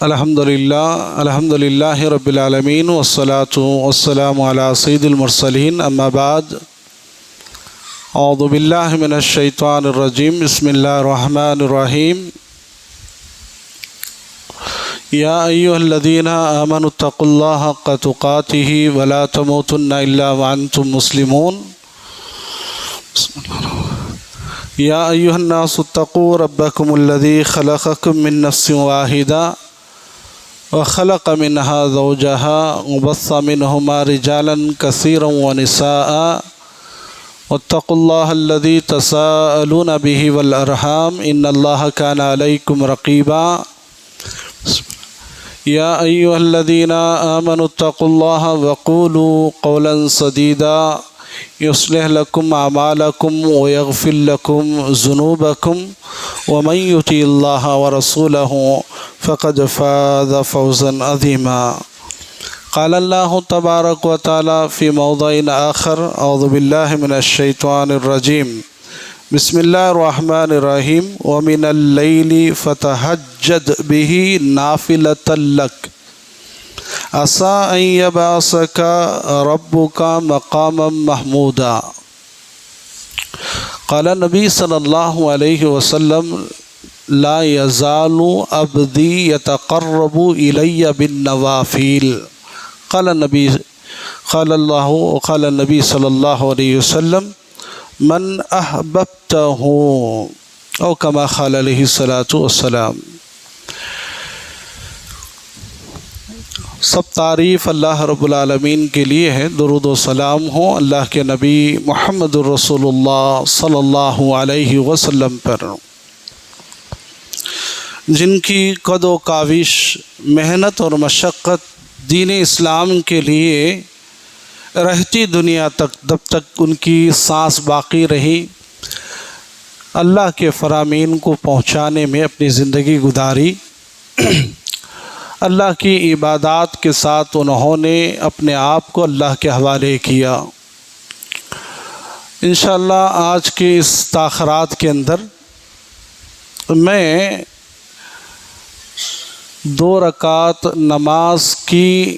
الحمدللہ رب العالمین والصلاة والسلام علی سید المرسلین اما بعد اعوذ باللہ من الشیطان الرجیم بسم اللہ الرحمن الرحیم یا ایہا الذین آمنوا اتقوا اللہ حق تقاتہ ولا تموتن الا وانتم مسلمون یا ایہا الناس اتقوا ربکم الذی خلقکم من نفس واحدہ وخلق منها زوجها وبث منهما رجالا كثيرا ونساء واتقوا الله الذي تساءلون به والأرحام إن الله كان عليكم رقيبا يا أيها الذين آمنوا اتقوا الله وقولوا قولا سديدا يصلح لكم أعمالكم ويغفر لكم ذنوبكم ومن يطع الله ورسوله فقد فاز فوزا عظيما قال الله تبارك وتعالى في موضع آخر أعوذ بالله من الشيطان الرجيم بسم الله الرحمن الرحيم ومن الليل فتهجد به نافلة لك عسى أن يبعثك ربك مقاما محمودا قال النبي صلى الله عليه وسلم لا يزال عبدي يتقرب إلي بالنوافل قال النبي صلى الله عليه وسلم من أحببته أو كما قال عليه الصلاة والسلام۔ سب تعریف اللہ رب العالمین کے لیے ہے، درود و سلام ہو اللہ کے نبی محمد الرسول اللہ صلی اللہ علیہ وسلم پر، جن کی قد و کاوش، محنت اور مشقت دین اسلام کے لیے رہتی دنیا تک، جب تک ان کی سانس باقی رہی، اللہ کے فرامین کو پہنچانے میں اپنی زندگی گزاری۔ اللہ کی عبادات کے ساتھ انہوں نے اپنے آپ کو اللہ کے حوالے کیا۔ انشاءاللہ آج کے اس تاخرات کے اندر میں 2 رکعت نماز کی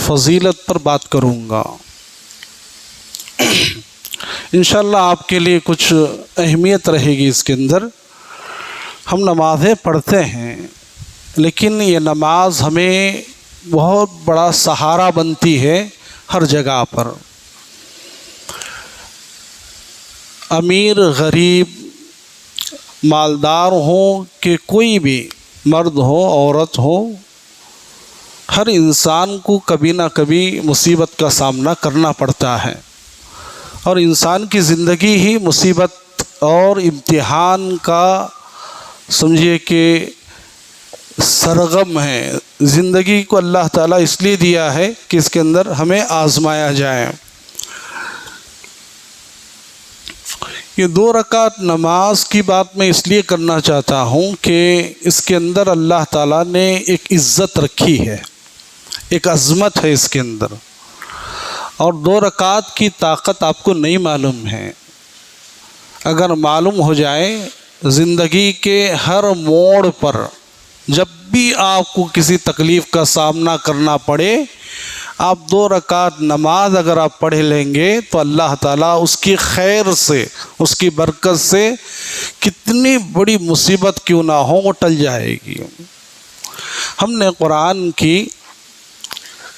فضیلت پر بات کروں گا۔ انشاءاللہ آپ کے لیے کچھ اہمیت رہے گی اس کے اندر۔ ہم نمازیں پڑھتے ہیں، لیکن یہ نماز ہمیں بہت بڑا سہارا بنتی ہے ہر جگہ پر۔ امیر، غریب، مالدار ہوں کہ کوئی بھی مرد ہو، عورت ہو، ہر انسان کو کبھی نہ کبھی مصیبت کا سامنا کرنا پڑتا ہے، اور انسان کی زندگی ہی مصیبت اور امتحان کا سمجھیے کہ سرغم ہے۔ زندگی کو اللہ تعالیٰ اس لیے دیا ہے کہ اس کے اندر ہمیں آزمایا جائے۔ یہ 2 رکعت نماز کی بات میں اس لیے کرنا چاہتا ہوں کہ اس کے اندر اللہ تعالیٰ نے ایک عزت رکھی ہے، ایک عظمت ہے اس کے اندر، اور 2 رکعت کی طاقت آپ کو نہیں معلوم ہے۔ اگر معلوم ہو جائے، زندگی کے ہر موڑ پر جب بھی آپ کو کسی تکلیف کا سامنا کرنا پڑے، آپ 2 رکعت نماز اگر آپ پڑھ لیں گے تو اللہ تعالیٰ اس کی خیر سے، اس کی برکت سے کتنی بڑی مصیبت کیوں نہ ہو وہ ٹل جائے گی۔ ہم نے قرآن کی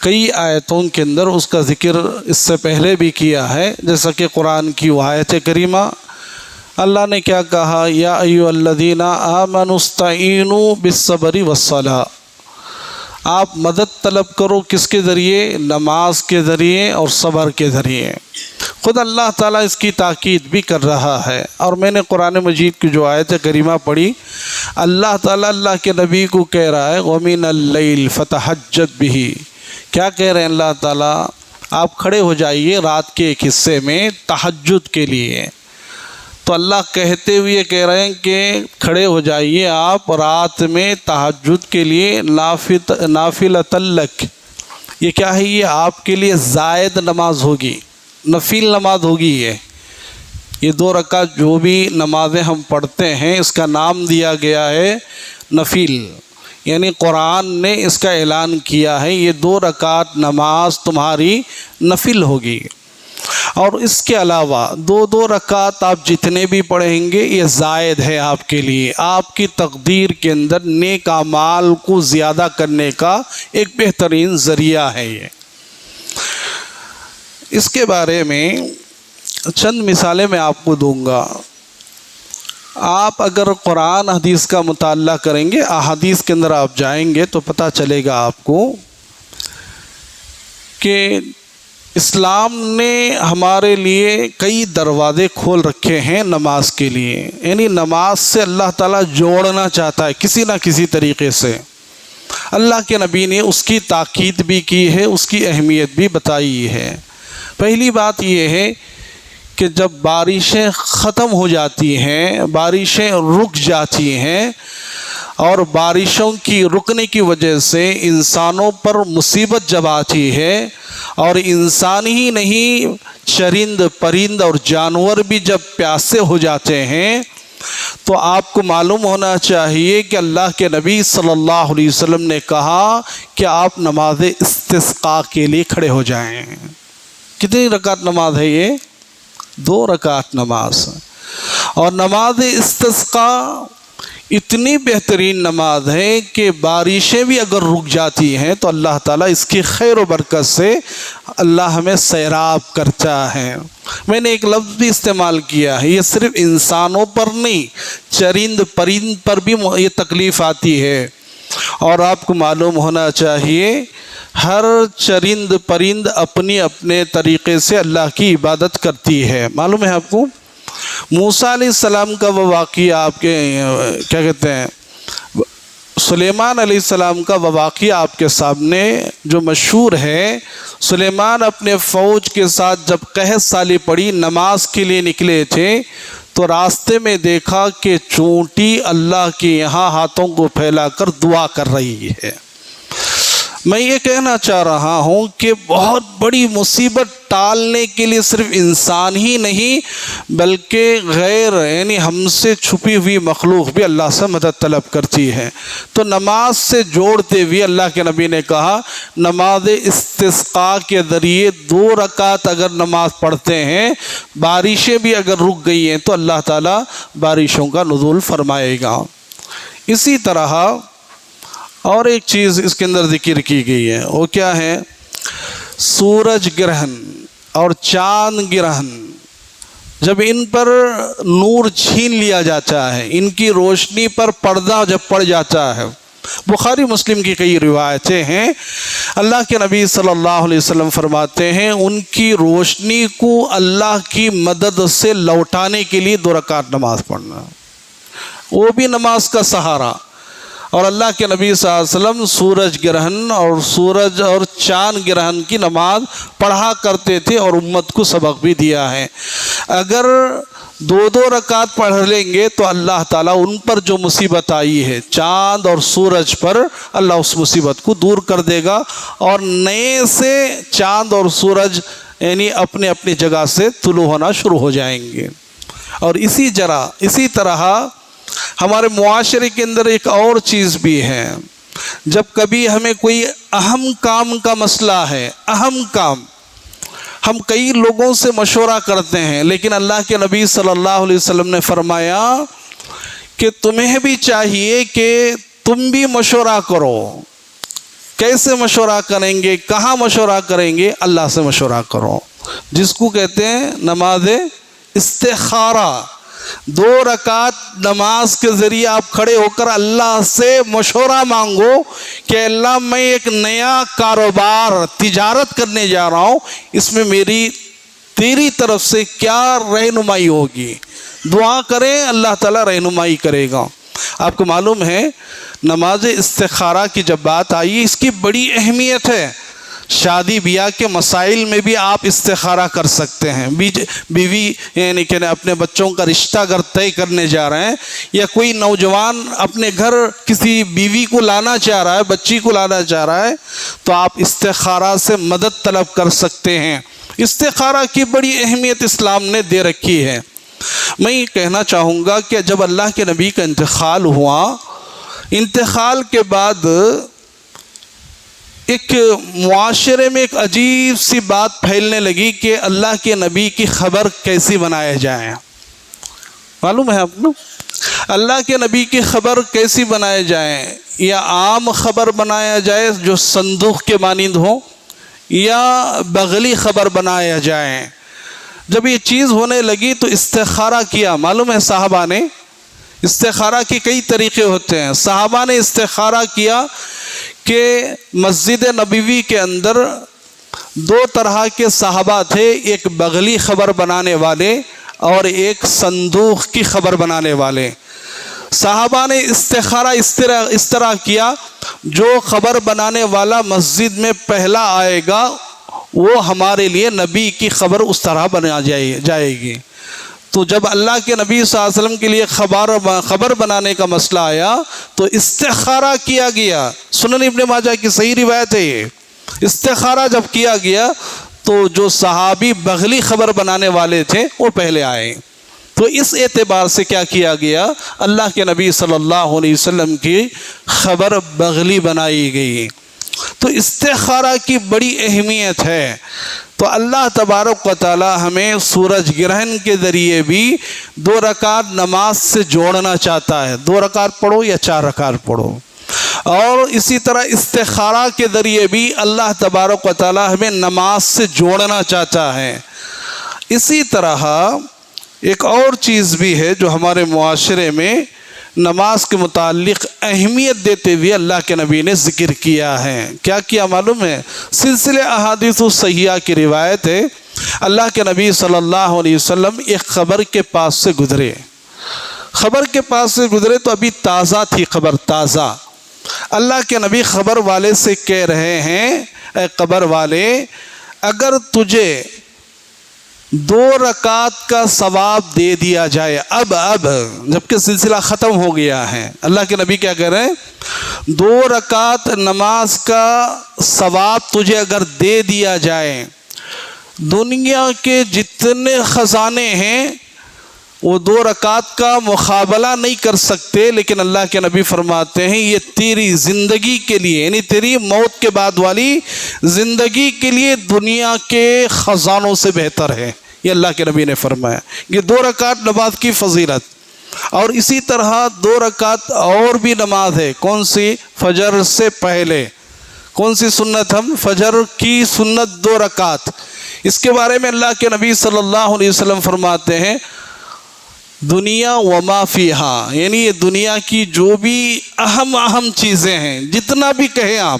کئی آیتوں کے اندر اس کا ذکر اس سے پہلے بھی کیا ہے، جیسا کہ قرآن کی وہ آیت کریمہ اللہ نے کیا کہا، یا ایھا الذین آمنوا استعینوا بالصبر والصلاۃ، آپ مدد طلب کرو کس کے ذریعے؟ نماز کے ذریعے اور صبر کے ذریعے۔ خود اللہ تعالیٰ اس کی تاکید بھی کر رہا ہے، اور میں نے قرآن مجید کی جو آیت کریمہ پڑھی، اللہ تعالیٰ اللہ کے نبی کو کہہ رہا ہے وَمِنَ اللَّيْلِ فَتَهَجَّدْ بِهِ۔ کیا کہہ رہے ہیں اللہ تعالیٰ؟ آپ کھڑے ہو جائیے رات کے ایک حصے میں تہجد کے لیے۔ تو اللہ کہتے ہوئے کہہ رہے ہیں کہ کھڑے ہو جائیے آپ رات میں تہجد کے لیے، نافلۃ لک۔ یہ کیا ہے؟ یہ آپ کے لیے زائد نماز ہوگی، نفل نماز ہوگی۔ یہ 2 رکعت جو بھی نمازیں ہم پڑھتے ہیں اس کا نام دیا گیا ہے نفل، یعنی قرآن نے اس کا اعلان کیا ہے یہ 2 رکعت نماز تمہاری نفل ہوگی، اور اس کے علاوہ 2 رکعت آپ جتنے بھی پڑھیں گے یہ زائد ہے آپ کے لیے، آپ کی تقدیر کے اندر نیک اعمال کو زیادہ کرنے کا ایک بہترین ذریعہ ہے یہ۔ اس کے بارے میں چند مثالیں میں آپ کو دوں گا۔ آپ اگر قرآن حدیث کا مطالعہ کریں گے، احادیث کے اندر آپ جائیں گے تو پتہ چلے گا آپ کو کہ اسلام نے ہمارے لیے کئی دروازے کھول رکھے ہیں نماز کے لیے، یعنی نماز سے اللہ تعالیٰ جوڑنا چاہتا ہے کسی نہ کسی طریقے سے۔ اللہ کے نبی نے اس کی تاکید بھی کی ہے، اس کی اہمیت بھی بتائی ہے۔ پہلی بات یہ ہے کہ جب بارشیں ختم ہو جاتی ہیں، بارشیں رک جاتی ہیں، اور بارشوں کی رکنے کی وجہ سے انسانوں پر مصیبت جب آتی ہے، اور انسان ہی نہیں چرند پرند اور جانور بھی جب پیاسے ہو جاتے ہیں، تو آپ کو معلوم ہونا چاہیے کہ اللہ کے نبی صلی اللہ علیہ وسلم نے کہا کہ آپ نماز استسقاء کے لیے کھڑے ہو جائیں۔ کتنی رکعت نماز ہے یہ؟ 2 رکعت نماز۔ اور نماز استسقاء اتنی بہترین نماز ہے کہ بارشیں بھی اگر رک جاتی ہیں تو اللہ تعالیٰ اس کی خیر و برکت سے اللہ ہمیں سیراب کرتا ہے۔ میں نے ایک لفظ بھی استعمال کیا ہے، یہ صرف انسانوں پر نہیں، چرند پرند پر بھی یہ تکلیف آتی ہے، اور آپ کو معلوم ہونا چاہیے ہر چرند پرند اپنی اپنے طریقے سے اللہ کی عبادت کرتی ہے۔ معلوم ہے آپ کو موسیٰ علیہ السلام کا وہ واقعہ، آپ کے کیا کہتے ہیں، سلیمان علیہ السلام کا وہ واقعہ آپ کے سامنے جو مشہور ہے۔ سلیمان اپنے فوج کے ساتھ جب قحط سالی پڑی، نماز کے لیے نکلے تھے، تو راستے میں دیکھا کہ چونٹی اللہ کے یہاں ہاتھوں کو پھیلا کر دعا کر رہی ہے۔ میں یہ کہنا چاہ رہا ہوں کہ بہت بڑی مصیبت ٹالنے کے لیے صرف انسان ہی نہیں بلکہ غیر یعنی ہم سے چھپی ہوئی مخلوق بھی اللہ سے مدد طلب کرتی ہے۔ تو نماز سے جوڑتے ہوئے اللہ کے نبی نے کہا نماز استسقاء کے ذریعے 2 رکعت اگر نماز پڑھتے ہیں، بارشیں بھی اگر رک گئی ہیں تو اللہ تعالیٰ بارشوں کا نزول فرمائے گا۔ اسی طرح اور ایک چیز اس کے اندر ذکر کی گئی ہے، وہ کیا ہے؟ سورج گرہن اور چاند گرہن، جب ان پر نور چھین لیا جاتا ہے، ان کی روشنی پر پردہ جب پڑ جاتا ہے، بخاری مسلم کی کئی روایتیں ہیں، اللہ کے نبی صلی اللہ علیہ وسلم فرماتے ہیں ان کی روشنی کو اللہ کی مدد سے لوٹانے کے لیے 2 رکعت نماز پڑھنا، وہ بھی نماز کا سہارا۔ اور اللہ کے نبی صلی اللہ علیہ وسلم سورج گرہن اور سورج اور چاند گرہن کی نماز پڑھا کرتے تھے اور امت کو سبق بھی دیا ہے۔ اگر 2 رکعت پڑھ لیں گے تو اللہ تعالیٰ ان پر جو مصیبت آئی ہے چاند اور سورج پر، اللہ اس مصیبت کو دور کر دے گا، اور نئے سے چاند اور سورج یعنی اپنے اپنی جگہ سے طلوع ہونا شروع ہو جائیں گے۔ اور اسی طرح ہمارے معاشرے کے اندر ایک اور چیز بھی ہے، جب کبھی ہمیں کوئی اہم کام کا مسئلہ ہے، اہم کام، ہم کئی لوگوں سے مشورہ کرتے ہیں، لیکن اللہ کے نبی صلی اللہ علیہ وسلم نے فرمایا کہ تمہیں بھی چاہیے کہ تم بھی مشورہ کرو۔ کیسے مشورہ کریں گے؟ کہاں مشورہ کریں گے؟ اللہ سے مشورہ کرو، جس کو کہتے ہیں نماز استخارہ۔ 2 رکعت نماز کے ذریعے آپ کھڑے ہو کر اللہ سے مشورہ مانگو کہ اللہ میں ایک نیا کاروبار تجارت کرنے جا رہا ہوں، اس میں میری تیری طرف سے کیا رہنمائی ہوگی۔ دعا کریں، اللہ تعالیٰ رہنمائی کرے گا۔ آپ کو معلوم ہے نماز استخارہ کی جب بات آئی، اس کی بڑی اہمیت ہے۔ شادی بیاہ کے مسائل میں بھی آپ استخارہ کر سکتے ہیں۔ بیوی یعنی کہ اپنے بچوں کا رشتہ اگر طے کرنے جا رہے ہیں، یا کوئی نوجوان اپنے گھر کسی بیوی کو لانا چاہ رہا ہے، بچی کو لانا چاہ رہا ہے، تو آپ استخارہ سے مدد طلب کر سکتے ہیں۔ استخارہ کی بڑی اہمیت اسلام نے دے رکھی ہے۔ میں یہ کہنا چاہوں گا کہ جب اللہ کے نبی کا انتقال ہوا، انتقال کے بعد ایک معاشرے میں ایک عجیب سی بات پھیلنے لگی کہ اللہ کے نبی کی خبر کیسی بنایا جائے. معلوم ہے آپ کو اللہ کے نبی کی خبر کیسی بنائے جائے؟ یا عام خبر بنایا جائے جو صندوق کے مانند ہو، یا بغلی خبر بنایا جائے؟ جب یہ چیز ہونے لگی تو استخارہ کیا. معلوم ہے صحابہ نے استخارہ کے کئی طریقے ہوتے ہیں. صحابہ نے استخارہ کیا کہ مسجد نبوی کے اندر دو طرح کے صحابہ تھے، ایک بغلی خبر بنانے والے اور ایک صندوق کی خبر بنانے والے. صحابہ نے استخارہ اس طرح کیا، جو خبر بنانے والا مسجد میں پہلا آئے گا وہ ہمارے لیے نبی کی خبر اس طرح بنا جائے گی. تو جب اللہ کے نبی صلی اللہ علیہ وسلم کے لیے خبر بنانے کا مسئلہ آیا تو استخارہ کیا گیا. سنن ابن ماجہ کی صحیح روایت ہے یہ. استخارہ جب کیا گیا تو جو صحابی بغلی خبر بنانے والے تھے وہ پہلے آئے. تو اس اعتبار سے کیا کیا گیا، اللہ کے نبی صلی اللہ علیہ وسلم کی خبر بغلی بنائی گئی. تو استخارہ کی بڑی اہمیت ہے. تو اللہ تبارک و تعالی ہمیں سورج گرہن کے ذریعے بھی 2 رکعت نماز سے جوڑنا چاہتا ہے. 2 رکعت پڑھو یا 4 رکعت پڑھو. اور اسی طرح استخارہ کے ذریعے بھی اللہ تبارک و تعالی ہمیں نماز سے جوڑنا چاہتا ہے. اسی طرح ایک اور چیز بھی ہے جو ہمارے معاشرے میں نماز کے متعلق اہمیت دیتے ہوئے اللہ کے نبی نے ذکر کیا ہے. کیا کیا معلوم ہے؟ سلسلہ احادیث صحیحہ کی روایت ہے، اللہ کے نبی صلی اللہ علیہ وسلم ایک خبر کے پاس سے گزرے. خبر کے پاس سے گزرے تو ابھی تازہ تھی خبر، تازہ. اللہ کے نبی خبر والے سے کہہ رہے ہیں، اے خبر والے، اگر تجھے 2 رکعت کا ثواب دے دیا جائے اب جبکہ سلسلہ ختم ہو گیا ہے، اللہ کے نبی کیا کہہ رہے ہیں؟ 2 رکعت نماز کا ثواب تجھے اگر دے دیا جائے، دنیا کے جتنے خزانے ہیں وہ 2 رکعت کا مقابلہ نہیں کر سکتے، لیکن اللہ کے نبی فرماتے ہیں یہ تیری زندگی کے لیے، یعنی تیری موت کے بعد والی زندگی کے لیے دنیا کے خزانوں سے بہتر ہے. یہ اللہ کے نبی نے فرمایا. یہ 2 رکعت نماز کی فضیلت. اور اسی طرح 2 رکعت اور بھی نماز ہے. کون سی؟ فجر سے پہلے. کون سی سنت؟ ہم فجر کی سنت 2 رکعت. اس کے بارے میں اللہ کے نبی صلی اللہ علیہ وسلم فرماتے ہیں دنیا وما فیہا، یعنی یہ دنیا کی جو بھی اہم چیزیں ہیں، جتنا بھی کہیں آپ،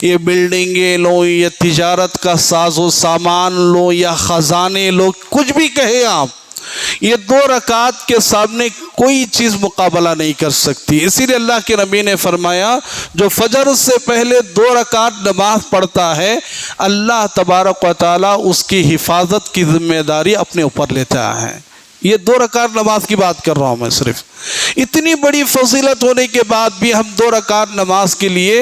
یہ بلڈنگیں لو یا تجارت کا ساز و سامان لو یا خزانے لو، کچھ بھی کہیں آپ، یہ 2 رکعت کے سامنے کوئی چیز مقابلہ نہیں کر سکتی. اسی لیے اللہ کے نبی نے فرمایا جو فجر سے پہلے 2 رکعت نماز پڑھتا ہے اللہ تبارک و تعالی اس کی حفاظت کی ذمہ داری اپنے اوپر لیتا ہے. یہ 2 رکعت نماز کی بات کر رہا ہوں میں صرف. اتنی بڑی فضیلت ہونے کے بعد بھی ہم 2 رکعت نماز کے لیے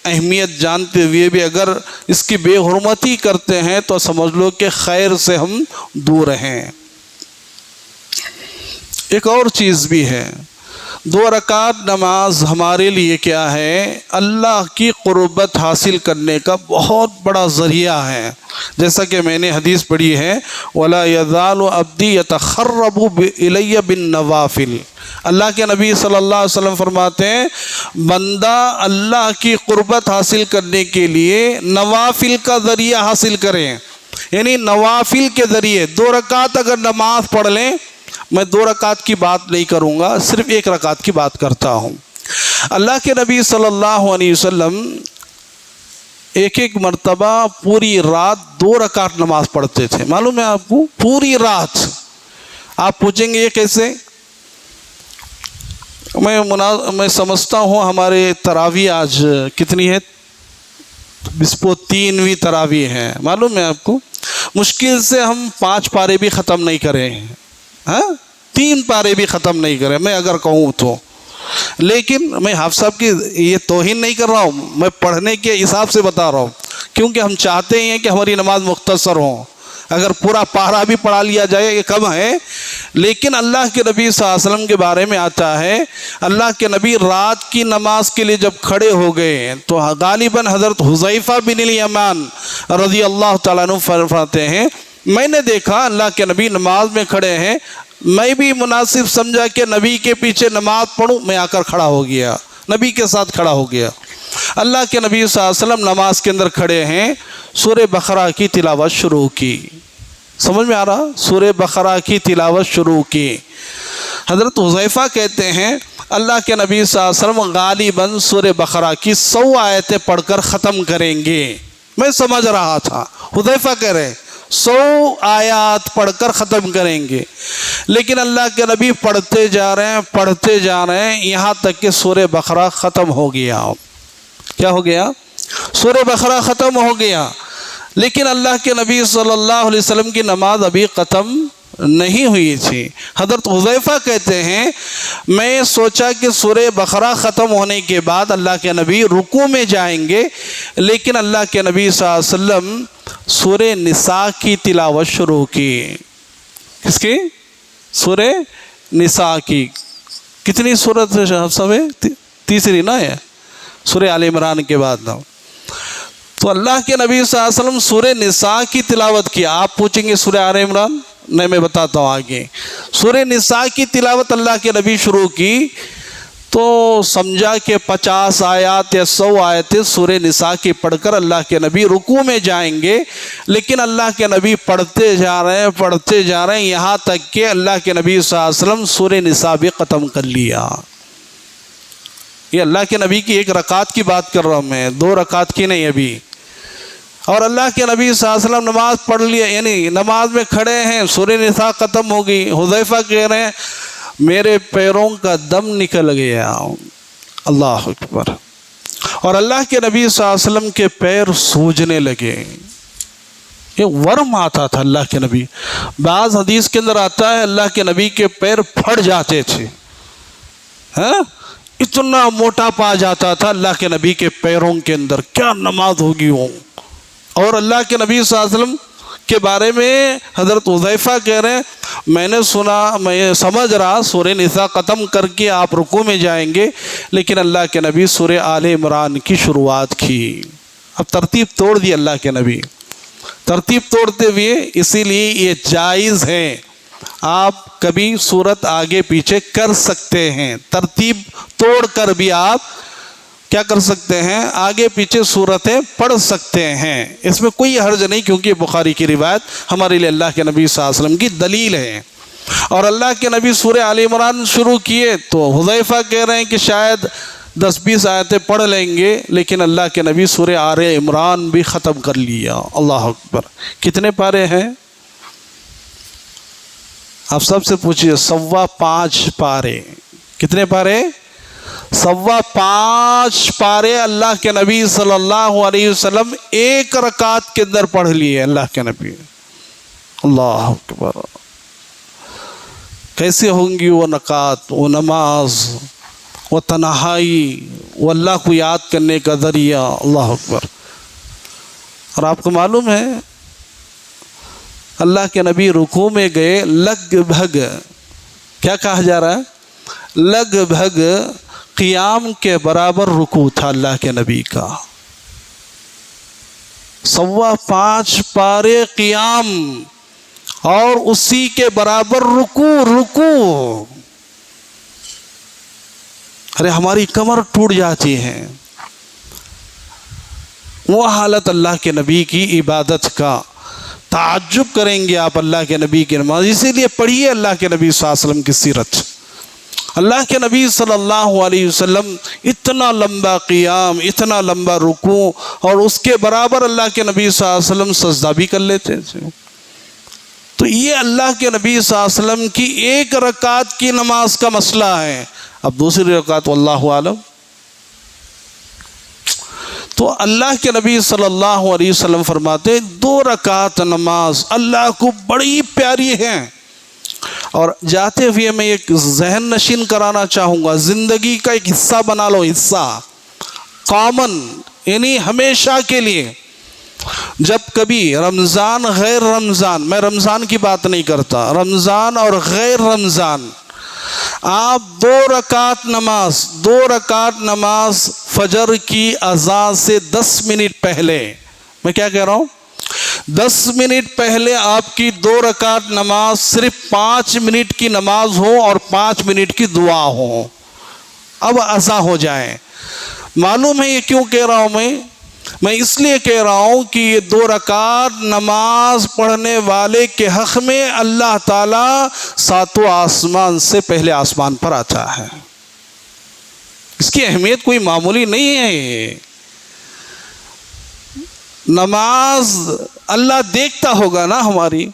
اہمیت جانتے ہوئے بھی اگر اس کی بے حرمتی کرتے ہیں تو سمجھ لو کہ خیر سے ہم دور ہیں. ایک اور چیز بھی ہے، 2 رکعت نماز ہمارے لیے کیا ہے؟ اللہ کی قربت حاصل کرنے کا بہت بڑا ذریعہ ہے. جیسا کہ میں نے حدیث پڑھی ہے وَلَا يَزَالُ عَبْدِي يَتَخَرَّبُ إِلَيَّ بِالنَّوَافِلِ. اللہ کے نبی صلی اللہ علیہ وسلم فرماتے ہیں بندہ اللہ کی قربت حاصل کرنے کے لیے نوافل کا ذریعہ حاصل کریں، یعنی نوافل کے ذریعے 2 رکعت اگر نماز پڑھ لیں. میں 2 رکعت کی بات نہیں کروں گا، صرف 1 رکعت کی بات کرتا ہوں. اللہ کے نبی صلی اللہ علیہ وسلم ایک مرتبہ پوری رات 2 رکعت نماز پڑھتے تھے. معلوم ہے آپ کو؟ پوری رات. آپ پوچھیں گے یہ کیسے؟ میں سمجھتا ہوں ہمارے تراویح آج کتنی ہے؟ 23ویں تراویح ہے. معلوم ہے آپ کو؟ مشکل سے ہم 5 پارے بھی ختم نہیں کرے ہیں، 3 پارے بھی ختم نہیں کرے میں اگر کہوں تو. لیکن میں حافظ صاحب کی یہ توہین نہیں کر رہا ہوں، میں پڑھنے کے حساب سے بتا رہا ہوں، کیونکہ ہم چاہتے ہیں کہ ہماری نماز مختصر ہو. اگر پورا پارہ بھی پڑھا لیا جائے یہ کم ہے، لیکن اللہ کے نبی صلی اللہ علیہ وسلم کے بارے میں آتا ہے اللہ کے نبی رات کی نماز کے لیے جب کھڑے ہو گئے تو غالباً حضرت حذیفہ بن الیمان رضی اللہ تعالیٰ عنہ فرماتے ہیں میں نے دیکھا اللہ کے نبی نماز میں کھڑے ہیں، میں بھی مناسب سمجھا کہ نبی کے پیچھے نماز پڑھوں، میں آ کر کھڑا ہو گیا، نبی کے ساتھ کھڑا ہو گیا۔ اللہ کے نبی صلی اللہ علیہ وسلم نماز کے اندر کھڑے ہیں، سورہ بقرہ کی تلاوت شروع کی، سمجھ میں آ رہا؟ سورہ بقرہ کی تلاوت شروع کی۔ حضرت حذیفہ کہتے ہیں اللہ کے نبی صلی اللہ علیہ وسلم غالباً سورہ بقرہ کی 100 آیتیں پڑھ کر ختم کریں گے، میں سمجھ رہا تھا، حذیفہ کہہ رہے 100 آیات پڑھ کر ختم کریں گے، لیکن اللہ کے نبی پڑھتے جا رہے ہیں یہاں تک کہ سورہ بقرہ ختم ہو گیا۔ کیا ہو گیا؟ سورہ بقرہ ختم ہو گیا، لیکن اللہ کے نبی صلی اللہ علیہ وسلم کی نماز ابھی ختم نہیں ہوئی تھی۔ حضرت حذیفہ کہتے ہیں میں سوچا کہ سورہ بقرہ ختم ہونے کے بعد اللہ کے نبی رکوع میں جائیں گے، لیکن اللہ کے نبی صلی اللہ علیہ وسلم سورہ نساء کی تلاوت شروع کی۔ کس کی؟ سورہ نساء کی۔ کتنی سورت سب ہے؟ تیسری نا ہے، سورہ آل عمران کے بعد نا۔ تو اللہ کے نبی صلی اللہ علیہ وسلم سورہ نساء کی تلاوت کی۔ آپ پوچھیں گے سورہ آل عمران؟ نہیں، میں بتاتا ہوں آگے۔ سورہ نساء کی تلاوت اللہ کے نبی شروع کی تو سمجھا کہ 50 آیات یا 100 آیتیں سورہ نساء کی پڑھ کر اللہ کے نبی رکوع میں جائیں گے، لیکن اللہ کے نبی پڑھتے جا رہے ہیں یہاں تک کہ اللہ کے نبی صلی اللہ علیہ وسلم سورہ نساء بھی ختم کر لیا۔ یہ اللہ کے نبی کی ایک رکعت کی بات کر رہا ہوں میں، 2 رکعت کی نہیں ابھی۔ اور اللہ کے نبی صلی اللہ علیہ وسلم نماز پڑھ لیا، یعنی نماز میں کھڑے ہیں، سورہ نساء ختم ہو گئی۔ حذیفہ کہہ رہے ہیں میرے پیروں کا دم نکل گیا، اللہ اکبر۔ اور اللہ کے نبی صلی اللہ علیہ وسلم کے پیر سوجنے لگے، یہ ورم آتا تھا اللہ کے نبی۔ بعض حدیث کے اندر آتا ہے اللہ کے نبی کے پیر پھٹ جاتے تھے، اتنا موٹا پا جاتا تھا اللہ کے نبی کے پیروں کے اندر، کیا نماز ہوگی وہ۔ اور اللہ کے نبی صلی اللہ علیہ وسلم کے بارے میں حضرت حذیفہ کہہ رہے ہیں میں نے سنا، میں سمجھ رہا سورہ نساء ختم کر کے آپ رکوع میں جائیں گے، لیکن اللہ کے نبی سورہ آل عمران کی شروعات کی۔ اب ترتیب توڑ دی اللہ کے نبی، ترتیب توڑتے ہوئے، اسی لیے یہ جائز ہے، آپ کبھی صورت آگے پیچھے کر سکتے ہیں، ترتیب توڑ کر بھی آپ کیا کر سکتے ہیں، آگے پیچھے صورتیں پڑھ سکتے ہیں، اس میں کوئی حرج نہیں، کیونکہ بخاری کی روایت ہمارے لیے اللہ کے نبی صلی اللہ علیہ وسلم کی دلیل ہے۔ اور اللہ کے نبی سورہ آل عمران شروع کیے تو حذیفہ کہہ رہے ہیں کہ شاید 10-20 آیتیں پڑھ لیں گے، لیکن اللہ کے نبی سورہ آل عمران بھی ختم کر لیا، اللہ اکبر۔ کتنے پارے ہیں؟ آپ سب سے پوچھئے، 5.25 پارے۔ کتنے پارے؟ 5.25 پارے اللہ کے نبی صلی اللہ علیہ وسلم ایک رکعت کے اندر پڑھ لیے اللہ کے نبی، اللہ اکبر۔ کیسے ہوں گی وہ رکعت، وہ نماز، وہ تنہائی، وہ اللہ کو یاد کرنے کا ذریعہ، اللہ اکبر۔ اور آپ کو معلوم ہے اللہ کے نبی رکوع میں گئے، لگ بھگ کیا کہا جا رہا ہے، لگ بھگ قیام کے برابر رکوع تھا اللہ کے نبی کا، 5.25 پارے قیام اور اسی کے برابر رکوع۔ ارے ہماری کمر ٹوٹ جاتی ہے، وہ حالت اللہ کے نبی کی عبادت کا، تعجب کریں گے آپ اللہ کے نبی کی نماز۔ اسی لیے پڑھیے اللہ کے نبی صلی اللہ علیہ وسلم کی سیرت۔ اللہ کے نبی صلی اللہ علیہ وسلم اتنا لمبا قیام، اتنا لمبا رکوع، اور اس کے برابر اللہ کے نبی صلی اللہ علیہ وسلم سجدہ بھی کر لیتے تھے۔ تو یہ اللہ کے نبی صلی اللہ علیہ وسلم کی ایک رکعت کی نماز کا مسئلہ ہے۔ اب دوسری رکعت واللہ عالم۔ تو اللہ کے نبی صلی اللہ علیہ وسلم فرماتے 2 رکعت نماز اللہ کو بڑی پیاری ہے۔ اور جاتے ہوئے میں ایک ذہن نشین کرانا چاہوں گا، زندگی کا ایک حصہ بنا لو، حصہ کامن، یعنی ہمیشہ کے لیے جب کبھی رمضان غیر رمضان، میں رمضان کی بات نہیں کرتا، رمضان اور غیر رمضان، آپ 2 رکعت نماز فجر کی اذان سے 10 منٹ پہلے، میں کیا کہہ رہا ہوں، 10 منٹ پہلے آپ کی 2 رکعت نماز صرف 5 منٹ کی نماز ہو اور 5 منٹ کی دعا ہو، اب اذان ہو جائیں۔ معلوم ہے یہ کیوں کہہ رہا ہوں میں اس لیے کہہ رہا ہوں کہ یہ 2 رکعت نماز پڑھنے والے کے حق میں اللہ تعالیٰ 7 آسمان سے پہلے آسمان پر آتا ہے۔ اس کی اہمیت کوئی معمولی نہیں ہے۔ نماز اللہ دیکھتا ہوگا نا ہماری،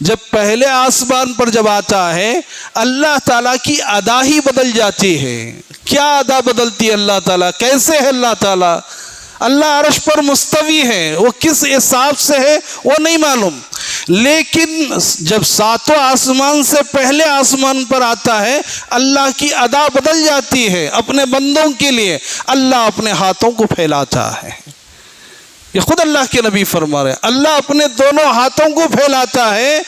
جب پہلے آسمان پر جب آتا ہے اللہ تعالیٰ کی ادا ہی بدل جاتی ہے۔ کیا ادا بدلتی ہے اللہ تعالیٰ؟ کیسے ہے اللہ تعالیٰ؟ اللہ عرش پر مستوی ہے، وہ کس حساب سے ہے وہ نہیں معلوم، لیکن جب 7 آسمان سے پہلے آسمان پر آتا ہے اللہ کی ادا بدل جاتی ہے۔ اپنے بندوں کے لیے اللہ اپنے ہاتھوں کو پھیلاتا ہے، یہ خود اللہ کے نبی فرما رہے ہیں، اللہ اپنے دونوں ہاتھوں کو پھیلاتا ہے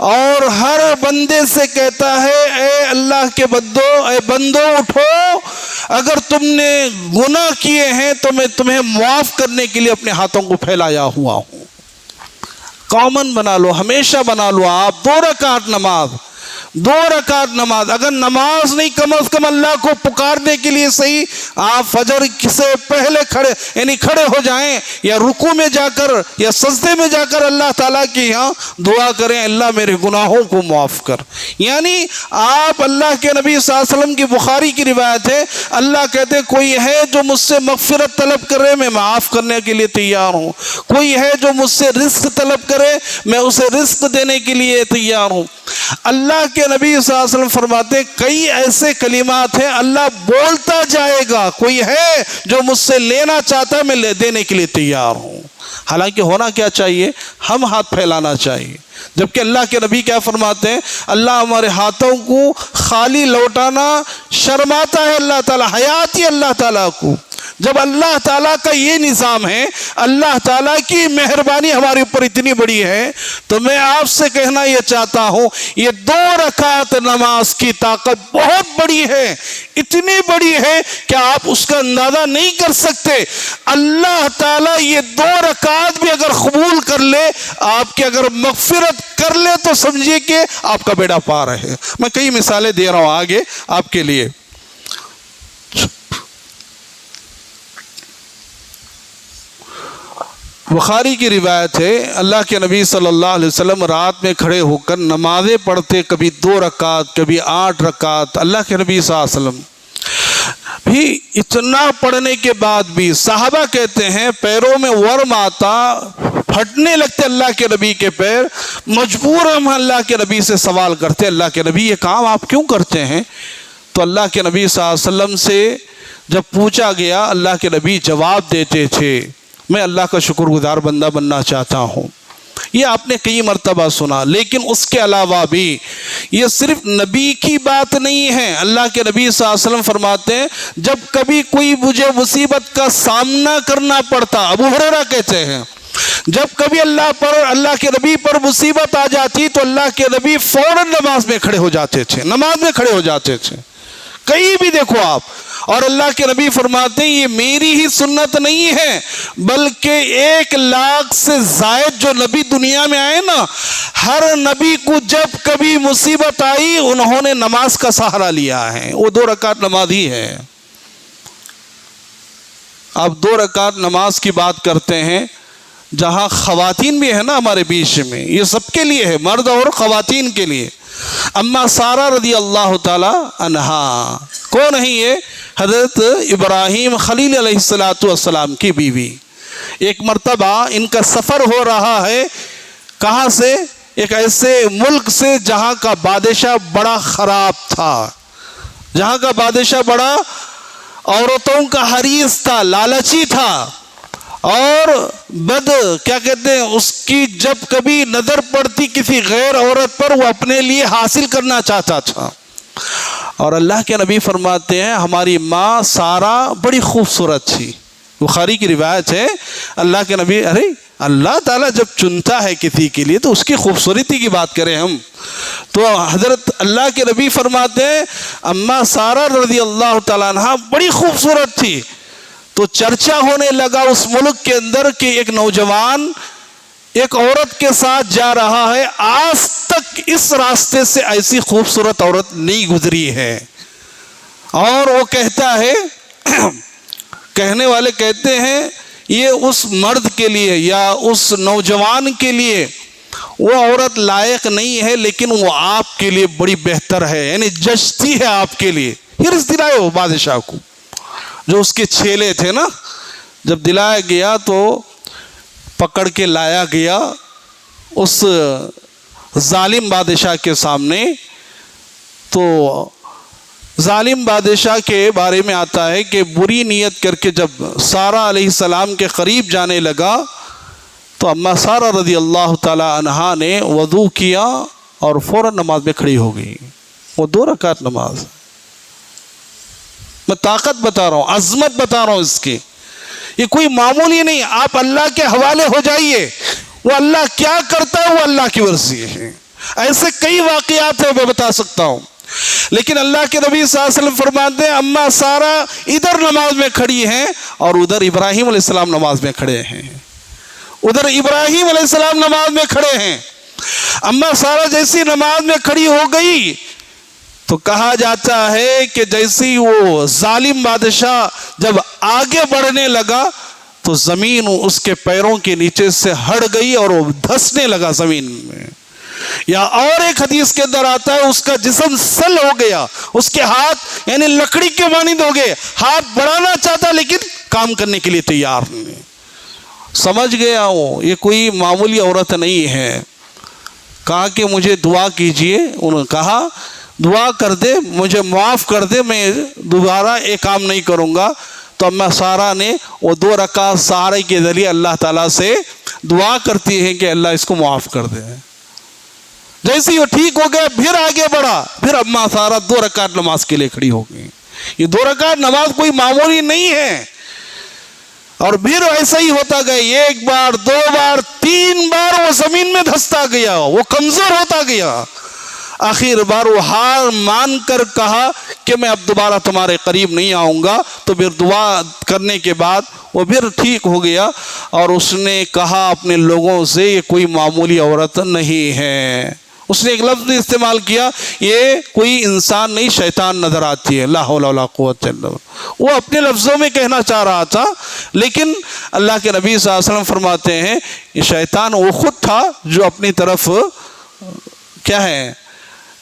اور ہر بندے سے کہتا ہے اے اللہ کے بندو، اے بندو اٹھو، اگر تم نے گناہ کیے ہیں تو میں تمہیں معاف کرنے کے لیے اپنے ہاتھوں کو پھیلایا ہوا ہوں۔ کامن بنا لو، ہمیشہ بنا لو آپ 2 رکعت نماز، 2 رکعت نماز، اگر نماز نہیں کم از کم اللہ کو پکارنے کے لیے صحیح آپ فجر سے پہلے کھڑے ہو جائیں، یا رکوع میں جا کر یا سجدے میں جا کر اللہ تعالیٰ کی یہاں دعا کریں اللہ میرے گناہوں کو معاف کر۔ یعنی آپ اللہ کے نبی صلی اللہ علیہ وسلم کی بخاری کی روایت ہے، اللہ کہتے کوئی ہے جو مجھ سے مغفرت طلب کرے میں معاف کرنے کے لیے تیار ہوں، کوئی ہے جو مجھ سے رزق طلب کرے میں اسے رزق دینے کے لیے تیار ہوں۔ اللہ کے نبی صلی اللہ علیہ وسلم فرماتے ہیں کئی ایسے کلمات ہیں اللہ بولتا جائے گا، کوئی ہے جو مجھ سے لینا چاہتا ہے میں دینے کے لیے تیار ہوں۔ حالانکہ ہونا کیا چاہیے، ہم ہاتھ پھیلانا چاہیے، جبکہ اللہ کے نبی کیا فرماتے ہیں، اللہ ہمارے ہاتھوں کو خالی لوٹانا شرماتا ہے اللہ تعالیٰ، حیاتی اللہ تعالیٰ کو۔ جب اللہ تعالیٰ کا یہ نظام ہے، اللہ تعالیٰ کی مہربانی ہمارے اوپر اتنی بڑی ہے، تو میں آپ سے کہنا یہ چاہتا ہوں یہ 2 رکعت نماز کی طاقت بہت بڑی ہے، اتنی بڑی ہے کہ آپ اس کا اندازہ نہیں کر سکتے۔ اللہ تعالیٰ یہ 2 رکعت بھی اگر قبول کر لے، آپ کی اگر مغفرت کر لے تو سمجھیے کہ آپ کا بیڑا پار ہے۔ میں کئی مثالیں دے رہا ہوں آگے آپ کے لیے۔ بخاری کی روایت ہے اللہ کے نبی صلی اللہ علیہ وسلم رات میں کھڑے ہو کر نمازیں پڑھتے، کبھی 2 رکعت کبھی 8 رکعت۔ اللہ کے نبی صلی اللہ علیہ وسلم بھی اتنا پڑھنے کے بعد بھی صحابہ کہتے ہیں پیروں میں ورم آتا، پھٹنے لگتے اللہ کے نبی کے پیر، مجبور ہم اللہ کے نبی سے سوال کرتے اللہ کے نبی یہ کام آپ کیوں کرتے ہیں؟ تو اللہ کے نبی صلی اللہ علیہ وسلم سے جب پوچھا گیا اللہ کے نبی جواب دیتے تھے میں اللہ کا شکر گزار بندہ بننا چاہتا ہوں۔ یہ آپ نے کئی مرتبہ سنا، لیکن اس کے علاوہ بھی یہ صرف نبی کی بات نہیں ہے۔ اللہ کے نبی صلی اللہ علیہ وسلم فرماتے ہیں جب کبھی کوئی مجھے مصیبت کا سامنا کرنا پڑتا، ابو ہریرہ کہتے ہیں جب کبھی اللہ کے نبی پر مصیبت آ جاتی تو اللہ کے نبی فوراً نماز میں کھڑے ہو جاتے تھے، نماز میں کھڑے ہو جاتے تھے، کہیں بھی دیکھو آپ۔ اور اللہ کے نبی فرماتے ہیں یہ میری ہی سنت نہیں ہے بلکہ 1 لاکھ سے زائد جو نبی دنیا میں آئے نا، ہر نبی کو جب کبھی مصیبت آئی انہوں نے نماز کا سہارا لیا ہے، وہ 2 رکعت نماز ہی ہے۔ اب 2 رکعت نماز کی بات کرتے ہیں، جہاں خواتین بھی ہے نا ہمارے بیچ میں، یہ سب کے لیے ہے، مرد اور خواتین کے لیے۔ اما سارہ رضی اللہ تعالی عنہا کون ہے؟ یہ حضرت ابراہیم خلیل علیہ السلام کی بیوی۔ ایک مرتبہ ان کا سفر ہو رہا ہے، کہاں سے؟ ایک ایسے ملک سے جہاں کا بادشاہ بڑا خراب تھا، جہاں کا بادشاہ بڑا عورتوں کا حریص تھا، لالچی تھا، اور کیا کہتے ہیں اس کی جب کبھی نظر پڑتی کسی غیر عورت پر وہ اپنے لیے حاصل کرنا چاہتا تھا۔ اور اللہ کے نبی فرماتے ہیں ہماری ماں سارہ بڑی خوبصورت تھی، بخاری کی روایت ہے اللہ کے نبی ارے اللہ تعالیٰ جب چنتا ہے کسی کے لیے تو اس کی خوبصورتی کی بات کریں ہم تو حضرت اللہ کے نبی فرماتے ہیں اماں سارہ رضی اللہ تعالیٰ عنہ بڑی خوبصورت تھی، تو چرچا ہونے لگا اس ملک کے اندر کہ ایک نوجوان ایک عورت کے ساتھ جا رہا ہے، آج تک اس راستے سے ایسی خوبصورت عورت نہیں گزری ہے. اور وہ کہتا ہے کہنے والے کہتے ہیں یہ اس مرد کے لیے یا اس نوجوان کے لیے وہ عورت لائق نہیں ہے، لیکن وہ آپ کے لیے بڑی بہتر ہے، یعنی جچتی ہے آپ کے لیے. ہرس دلائے وہ بادشاہ کو، جو اس کے چھیلے تھے نا، جب دلایا گیا تو پکڑ کے لایا گیا اس ظالم بادشاہ کے سامنے. تو ظالم بادشاہ کے بارے میں آتا ہے کہ بری نیت کر کے جب سارہ علیہ السلام کے قریب جانے لگا تو اماں سارہ رضی اللہ تعالی عنہا نے وضو کیا اور فوراً نماز میں کھڑی ہو گئی. وہ 2 رکعت نماز. میں طاقت بتا رہا ہوں، عظمت بتا رہا ہوں اس کی، یہ کوئی معمولی نہیں. آپ اللہ کے حوالے ہو جائیے، وہ اللہ کیا کرتا ہے وہ اللہ کی مرضی ہے. ایسے کئی واقعات ہیں میں بتا سکتا ہوں، لیکن اللہ کے نبی صلی اللہ علیہ وسلم فرماتے ہیں اماں سارہ ادھر نماز میں کھڑی ہیں اور ادھر ابراہیم علیہ السلام نماز میں کھڑے ہیں. ادھر ابراہیم علیہ السلام نماز میں کھڑے ہیں. اماں سارہ جیسی نماز میں کھڑی ہو گئی تو کہا جاتا ہے کہ جیسی وہ ظالم بادشاہ جب آگے بڑھنے لگا تو زمین اس کے پیروں کے نیچے سے ہٹ گئی اور وہ دھسنے لگا زمین میں. یا اور ایک حدیث کے اندر آتا ہے اس کا جسم سل ہو گیا، اس کے ہاتھ یعنی لکڑی کے مانند ہو گئے، ہاتھ بڑھانا چاہتا لیکن کام کرنے کے لیے تیار نہیں. سمجھ گیا وہ یہ کوئی معمولی عورت نہیں ہے. کہا کہ مجھے دعا کیجئے. انہوں نے کہا دعا کر دے، مجھے معاف کر دے، میں دوبارہ یہ کام نہیں کروں گا. تو اماں سارہ نے وہ 2 رکعت سارے کے ذریعے اللہ تعالیٰ سے دعا کرتی ہے کہ اللہ اس کو معاف کر دے. جیسے وہ ٹھیک ہو گیا پھر آگے بڑھا، پھر اماں سارہ 2 رکعت نماز کے لیے کھڑی ہو گئی. یہ 2 رکعت نماز کوئی معمولی نہیں ہے. اور پھر ایسا ہی ہوتا گیا، 1 بار 2 بار 3 بار وہ زمین میں دھستا گیا، وہ کمزور ہوتا گیا. آخر بار وہ ہار مان کر کہا کہ میں اب دوبارہ تمہارے قریب نہیں آؤں گا. تو پھر دعا کرنے کے بعد وہ پھر ٹھیک ہو گیا اور اس نے کہا اپنے لوگوں سے یہ کوئی معمولی عورت نہیں ہے. اس نے ایک لفظ استعمال کیا، یہ کوئی انسان نہیں شیطان نظر آتی ہے. لا حول ولا قوت الا باللہ. وہ اپنے لفظوں میں کہنا چاہ رہا تھا، لیکن اللہ کے نبی صلی اللہ علیہ وسلم فرماتے ہیں یہ شیطان وہ خود تھا جو اپنی طرف کیا ہے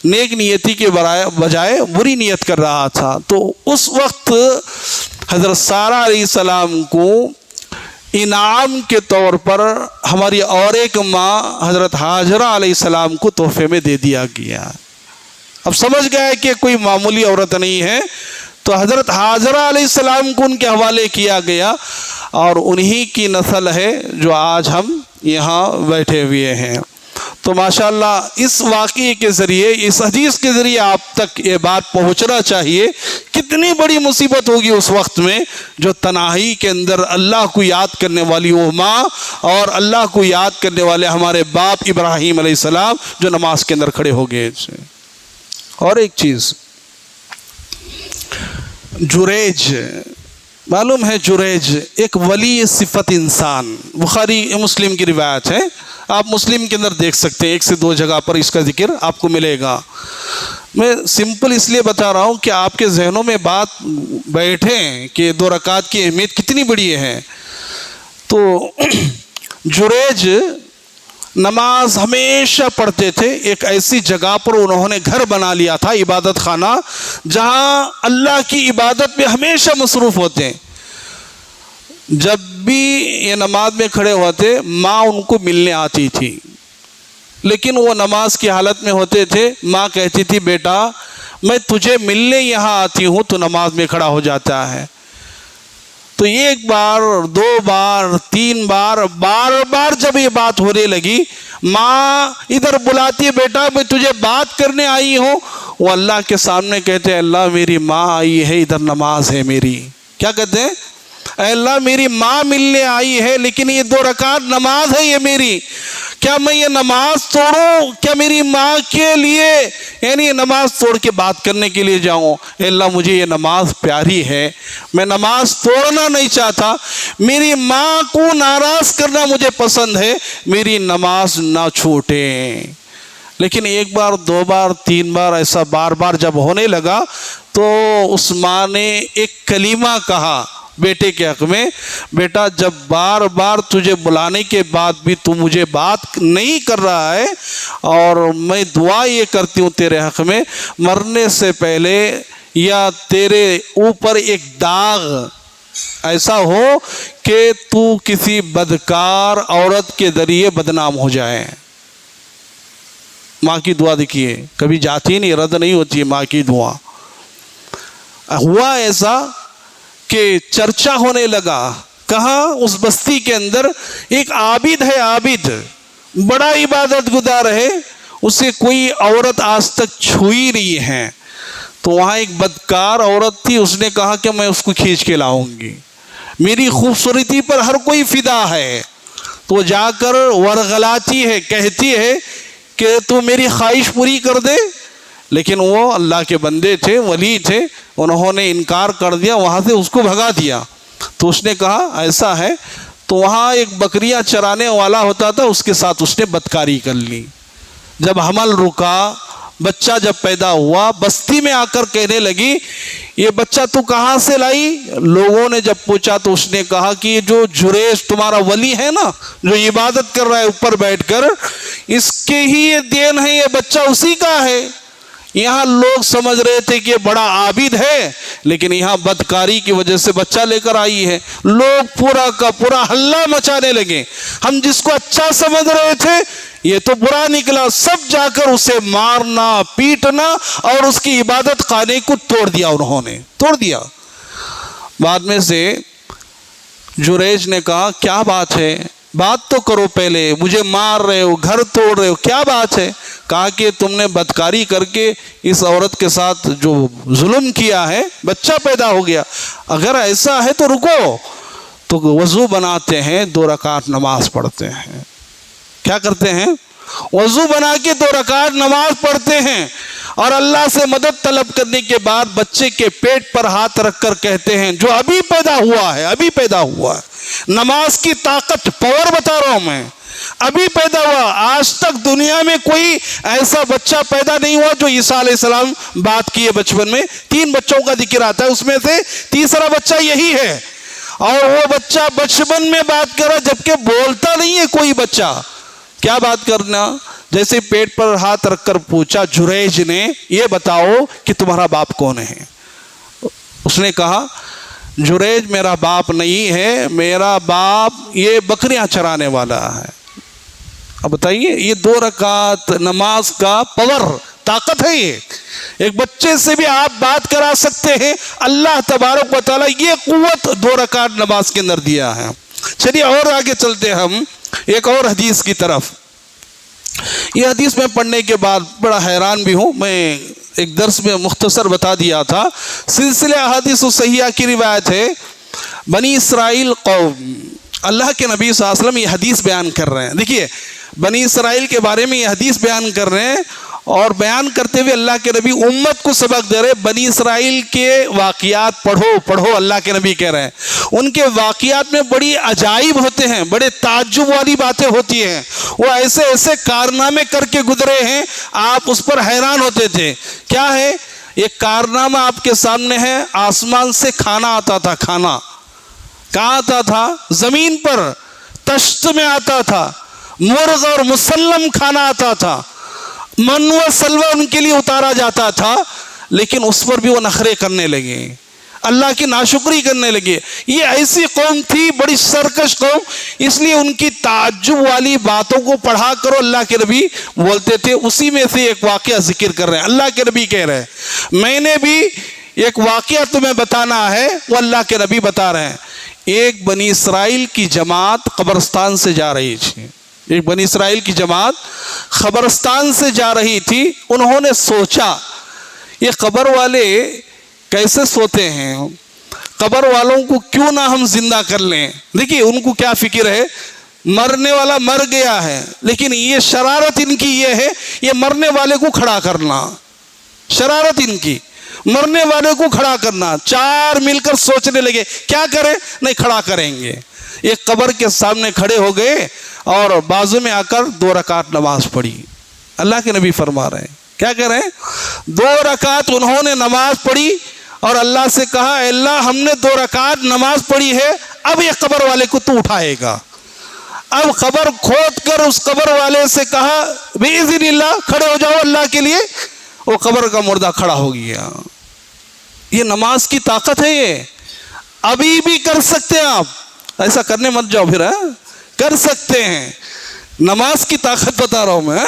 نیک نیتی کے بجائے بری نیت کر رہا تھا. تو اس وقت حضرت سارہ علیہ السلام کو انعام کے طور پر ہماری اور ایک ماں حضرت ہاجرہ علیہ السلام کو تحفے میں دے دیا گیا. اب سمجھ گئے کہ کوئی معمولی عورت نہیں ہے. تو حضرت ہاجرہ علیہ السلام کو ان کے حوالے کیا گیا اور انہی کی نسل ہے جو آج ہم یہاں بیٹھے ہوئے ہیں. تو ماشاءاللہ اس واقعے کے ذریعے، اس حدیث کے ذریعے آپ تک یہ بات پہنچنا چاہیے کتنی بڑی مصیبت ہوگی اس وقت میں جو تنہائی کے اندر اللہ کو یاد کرنے والی وہ ماں اور اللہ کو یاد کرنے والے ہمارے باپ ابراہیم علیہ السلام جو نماز کے اندر کھڑے ہو گئے. اور ایک چیز، جریج معلوم ہے، جریج ایک ولی صفت انسان، بخاری مسلم کی روایت ہے، آپ مسلم کے اندر دیکھ سکتے ہیں، 1 سے 2 جگہ پر اس کا ذکر آپ کو ملے گا. میں سمپل اس لیے بتا رہا ہوں کہ آپ کے ذہنوں میں بات بیٹھیں کہ 2 رکعت کی اہمیت کتنی بڑی ہے. تو جریج نماز ہمیشہ پڑھتے تھے. ایک ایسی جگہ پر انہوں نے گھر بنا لیا تھا، عبادت خانہ، جہاں اللہ کی عبادت میں ہمیشہ مصروف ہوتے ہیں. جب بھی یہ نماز میں کھڑے ہوتے ماں ان کو ملنے آتی تھی، لیکن وہ نماز کی حالت میں ہوتے تھے. ماں کہتی تھی بیٹا میں تجھے ملنے یہاں آتی ہوں تو نماز میں کھڑا ہو جاتا ہے. تو 1 بار 2 بار 3 بار بار بار جب یہ بات ہونے لگی، ماں ادھر بلاتی ہے بیٹا میں تجھے بات کرنے آئی ہوں. وہ اللہ کے سامنے کہتے ہیں اللہ میری ماں آئی ہے، ادھر نماز ہے میری. کیا کہتے ہیں؟ اے اللہ میری ماں ملنے آئی ہے لیکن یہ 2 رکعت نماز ہے یہ میری، کیا میں یہ نماز توڑوں؟ کیا میری ماں کے لیے یعنی یہ نماز توڑ کے بات کرنے کے لیے جاؤں؟ اے اللہ مجھے یہ نماز پیاری ہے، میں نماز توڑنا نہیں چاہتا، میری ماں کو ناراض کرنا مجھے پسند ہے، میری نماز نہ چھوٹے۔ لیکن 1 بار 2 بار 3 بار ایسا بار بار جب ہونے لگا تو اس ماں نے ایک کلمہ کہا بیٹے کے حق میں، بیٹا جب بار بار تجھے بلانے کے بعد بھی تو مجھے بات نہیں کر رہا ہے، اور میں دعا یہ کرتی ہوں تیرے حق میں، مرنے سے پہلے یا تیرے اوپر ایک داغ ایسا ہو کہ تو کسی بدکار عورت کے ذریعے بدنام ہو جائے۔ ماں کی دعا دیکھیے کبھی جاتی نہیں، رد نہیں ہوتی ہے ماں کی دعا۔ ہوا ایسا کہ چرچا ہونے لگا، کہاں؟ اس بستی کے اندر ایک عابد ہے، عابد بڑا عبادت گزار ہے، اسے کوئی عورت آج تک چھوئی نہیں ہے۔ تو وہاں ایک بدکار عورت تھی، اس نے کہا کہ میں اس کو کھینچ کے لاؤں گی، میری خوبصورتی پر ہر کوئی فدا ہے۔ تو جا کر ورغلاتی ہے، کہتی ہے کہ تو میری خواہش پوری کر دے، لیکن وہ اللہ کے بندے تھے، ولی تھے، انہوں نے انکار کر دیا، وہاں سے اس کو بھگا دیا۔ تو اس نے کہا ایسا ہے، تو وہاں ایک بکریاں چرانے والا ہوتا تھا، اس کے ساتھ اس نے بدکاری کر لی۔ جب حمل رکا، بچہ جب پیدا ہوا، بستی میں آ کر کہنے لگی یہ بچہ تو کہاں سے لائی؟ لوگوں نے جب پوچھا تو اس نے کہا کہ یہ جو جریج تمہارا ولی ہے نا، جو عبادت کر رہا ہے اوپر بیٹھ کر، اس کے ہی یہ دین ہے، یہ بچہ اسی کا ہے۔ یہاں لوگ سمجھ رہے تھے کہ یہ بڑا عابد ہے، لیکن یہاں بدکاری کی وجہ سے بچہ لے کر آئی ہے۔ لوگ پورا کا پورا ہلہ مچانے لگے، ہم جس کو اچھا سمجھ رہے تھے یہ تو برا نکلا، سب جا کر اسے مارنا پیٹنا اور اس کی عبادت خانے کو توڑ دیا، انہوں نے توڑ دیا۔ بعد میں سے جریج نے کہا کیا بات ہے، بات تو کرو پہلے، مجھے مار رہے ہو، گھر توڑ رہے ہو، کیا بات ہے؟ کہا کہ تم نے بدکاری کر کے اس عورت کے ساتھ جو ظلم کیا ہے، بچہ پیدا ہو گیا، اگر ایسا ہے تو رکو۔ تو وضو بناتے ہیں، 2 رکعت نماز پڑھتے ہیں۔ کیا کرتے ہیں؟ وضو بنا کے 2 رکعت نماز پڑھتے ہیں، اور اللہ سے مدد طلب کرنے کے بعد بچے کے پیٹ پر ہاتھ رکھ کر کہتے ہیں جو ابھی پیدا ہوا ہے، ابھی پیدا ہوا ہے، نماز کی طاقت پاور بتا رہا ہوں میں، ابھی پیدا ہوا، آج تک دنیا میں کوئی ایسا بچہ پیدا نہیں ہوا جو عیسیٰ علیہ السلام بات کیے بچپن میں۔ 3 بچوں کا ذکر آتا ہے، اس میں سے تیسرا بچہ یہی ہے، اور وہ بچہ بچپن میں بات کر رہا جبکہ بولتا نہیں ہے کوئی بچہ۔ کیا بات کرنا؟ جیسے پیٹ پر ہاتھ رکھ کر پوچھا جریج نے یہ بتاؤ کہ تمہارا باپ کون ہے؟ اس نے کہا جریج میرا باپ نہیں ہے، میرا باپ یہ بکریاں چرانے والا ہے۔ اب بتائیے یہ 2 رکعت نماز کا پاور، طاقت ہے، یہ ایک بچے سے بھی آپ بات کرا سکتے ہیں، اللہ تبارک و تعالیٰ یہ قوت 2 رکعت نماز کے اندر دیا ہے۔ چلیے اور آگے چلتے ہم ایک اور حدیث کی طرف۔ یہ حدیث میں پڑھنے کے بعد بڑا حیران بھی ہوں، میں ایک درس میں مختصر بتا دیا تھا، سلسلہ احادیث صحیحہ کی روایت ہے، بنی اسرائیل قوم، اللہ کے نبی صلی اللہ علیہ وسلم یہ حدیث بیان کر رہے ہیں۔ دیکھیے بنی اسرائیل کے بارے میں یہ حدیث بیان کر رہے ہیں، اور بیان کرتے ہوئے اللہ کے نبی امت کو سبق دے رہے، بنی اسرائیل کے واقعات پڑھو، اللہ کے نبی کہہ رہے ہیں۔ ان کے واقعات میں بڑی عجائب ہوتے ہیں، بڑے تعجب والی باتیں ہوتی ہیں، وہ ایسے ایسے کارنامے کر کے گزرے ہیں آپ اس پر حیران ہوتے تھے۔ کیا ہے؟ ایک کارنامہ آپ کے سامنے ہے، آسمان سے کھانا آتا تھا، کھانا کہاں آتا تھا؟ زمین پر تشت میں آتا تھا، مرغ اور مسلم کھانا آتا تھا، من و سلوہ ان کے لیے اتارا جاتا تھا، لیکن اس پر بھی وہ نخرے کرنے لگے، اللہ کی ناشکری کرنے لگے۔ یہ ایسی قوم تھی، بڑی سرکش قوم، اس لیے ان کی تعجب والی باتوں کو پڑھا کرو، اللہ کے نبی بولتے تھے۔ اسی میں سے ایک واقعہ ذکر کر رہے ہیں، اللہ کے نبی کہہ رہے ہیں میں نے بھی ایک واقعہ تمہیں بتانا ہے، وہ اللہ کے نبی بتا رہے ہیں۔ ایک بنی اسرائیل کی جماعت قبرستان سے جا رہی تھی، ایک بنی اسرائیل کی جماعت قبرستان سے جا رہی تھی، انہوں نے سوچا یہ قبر والے کیسے سوتے ہیں؟ قبر والوں کو کیوں نہ ہم زندہ کر لیں. دیکھیے ان کو کیا فکر ہے, مرنے والا مر گیا ہے, لیکن یہ شرارت ان کی یہ ہے, یہ مرنے والے کو کھڑا کرنا, شرارت ان کی مرنے والے کو کھڑا کرنا. چار مل کر سوچنے لگے کیا کریں, نہیں کھڑا کریں گے. ایک قبر کے سامنے کھڑے ہو گئے اور بازو میں آ کر 2 رکعت نماز پڑھی. اللہ کے نبی فرما رہے ہیں کیا کر رہے ہیں, 2 رکعت انہوں نے نماز پڑھی اور اللہ سے کہا اے اللہ ہم نے 2 رکعت نماز پڑھی ہے, اب یہ قبر والے کو تو اٹھائے گا. اب قبر کھود کر اس قبر والے سے کہا بِإِذْنِ اللہ کھڑے ہو جاؤ اللہ کے لیے. وہ قبر کا مردہ کھڑا ہو گیا. یہ نماز کی طاقت ہے, یہ ابھی بھی کر سکتے ہیں آپ, ایسا کرنے مت جاؤ پھر, کر سکتے ہیں. نماز کی طاقت بتا رہا ہوں میں.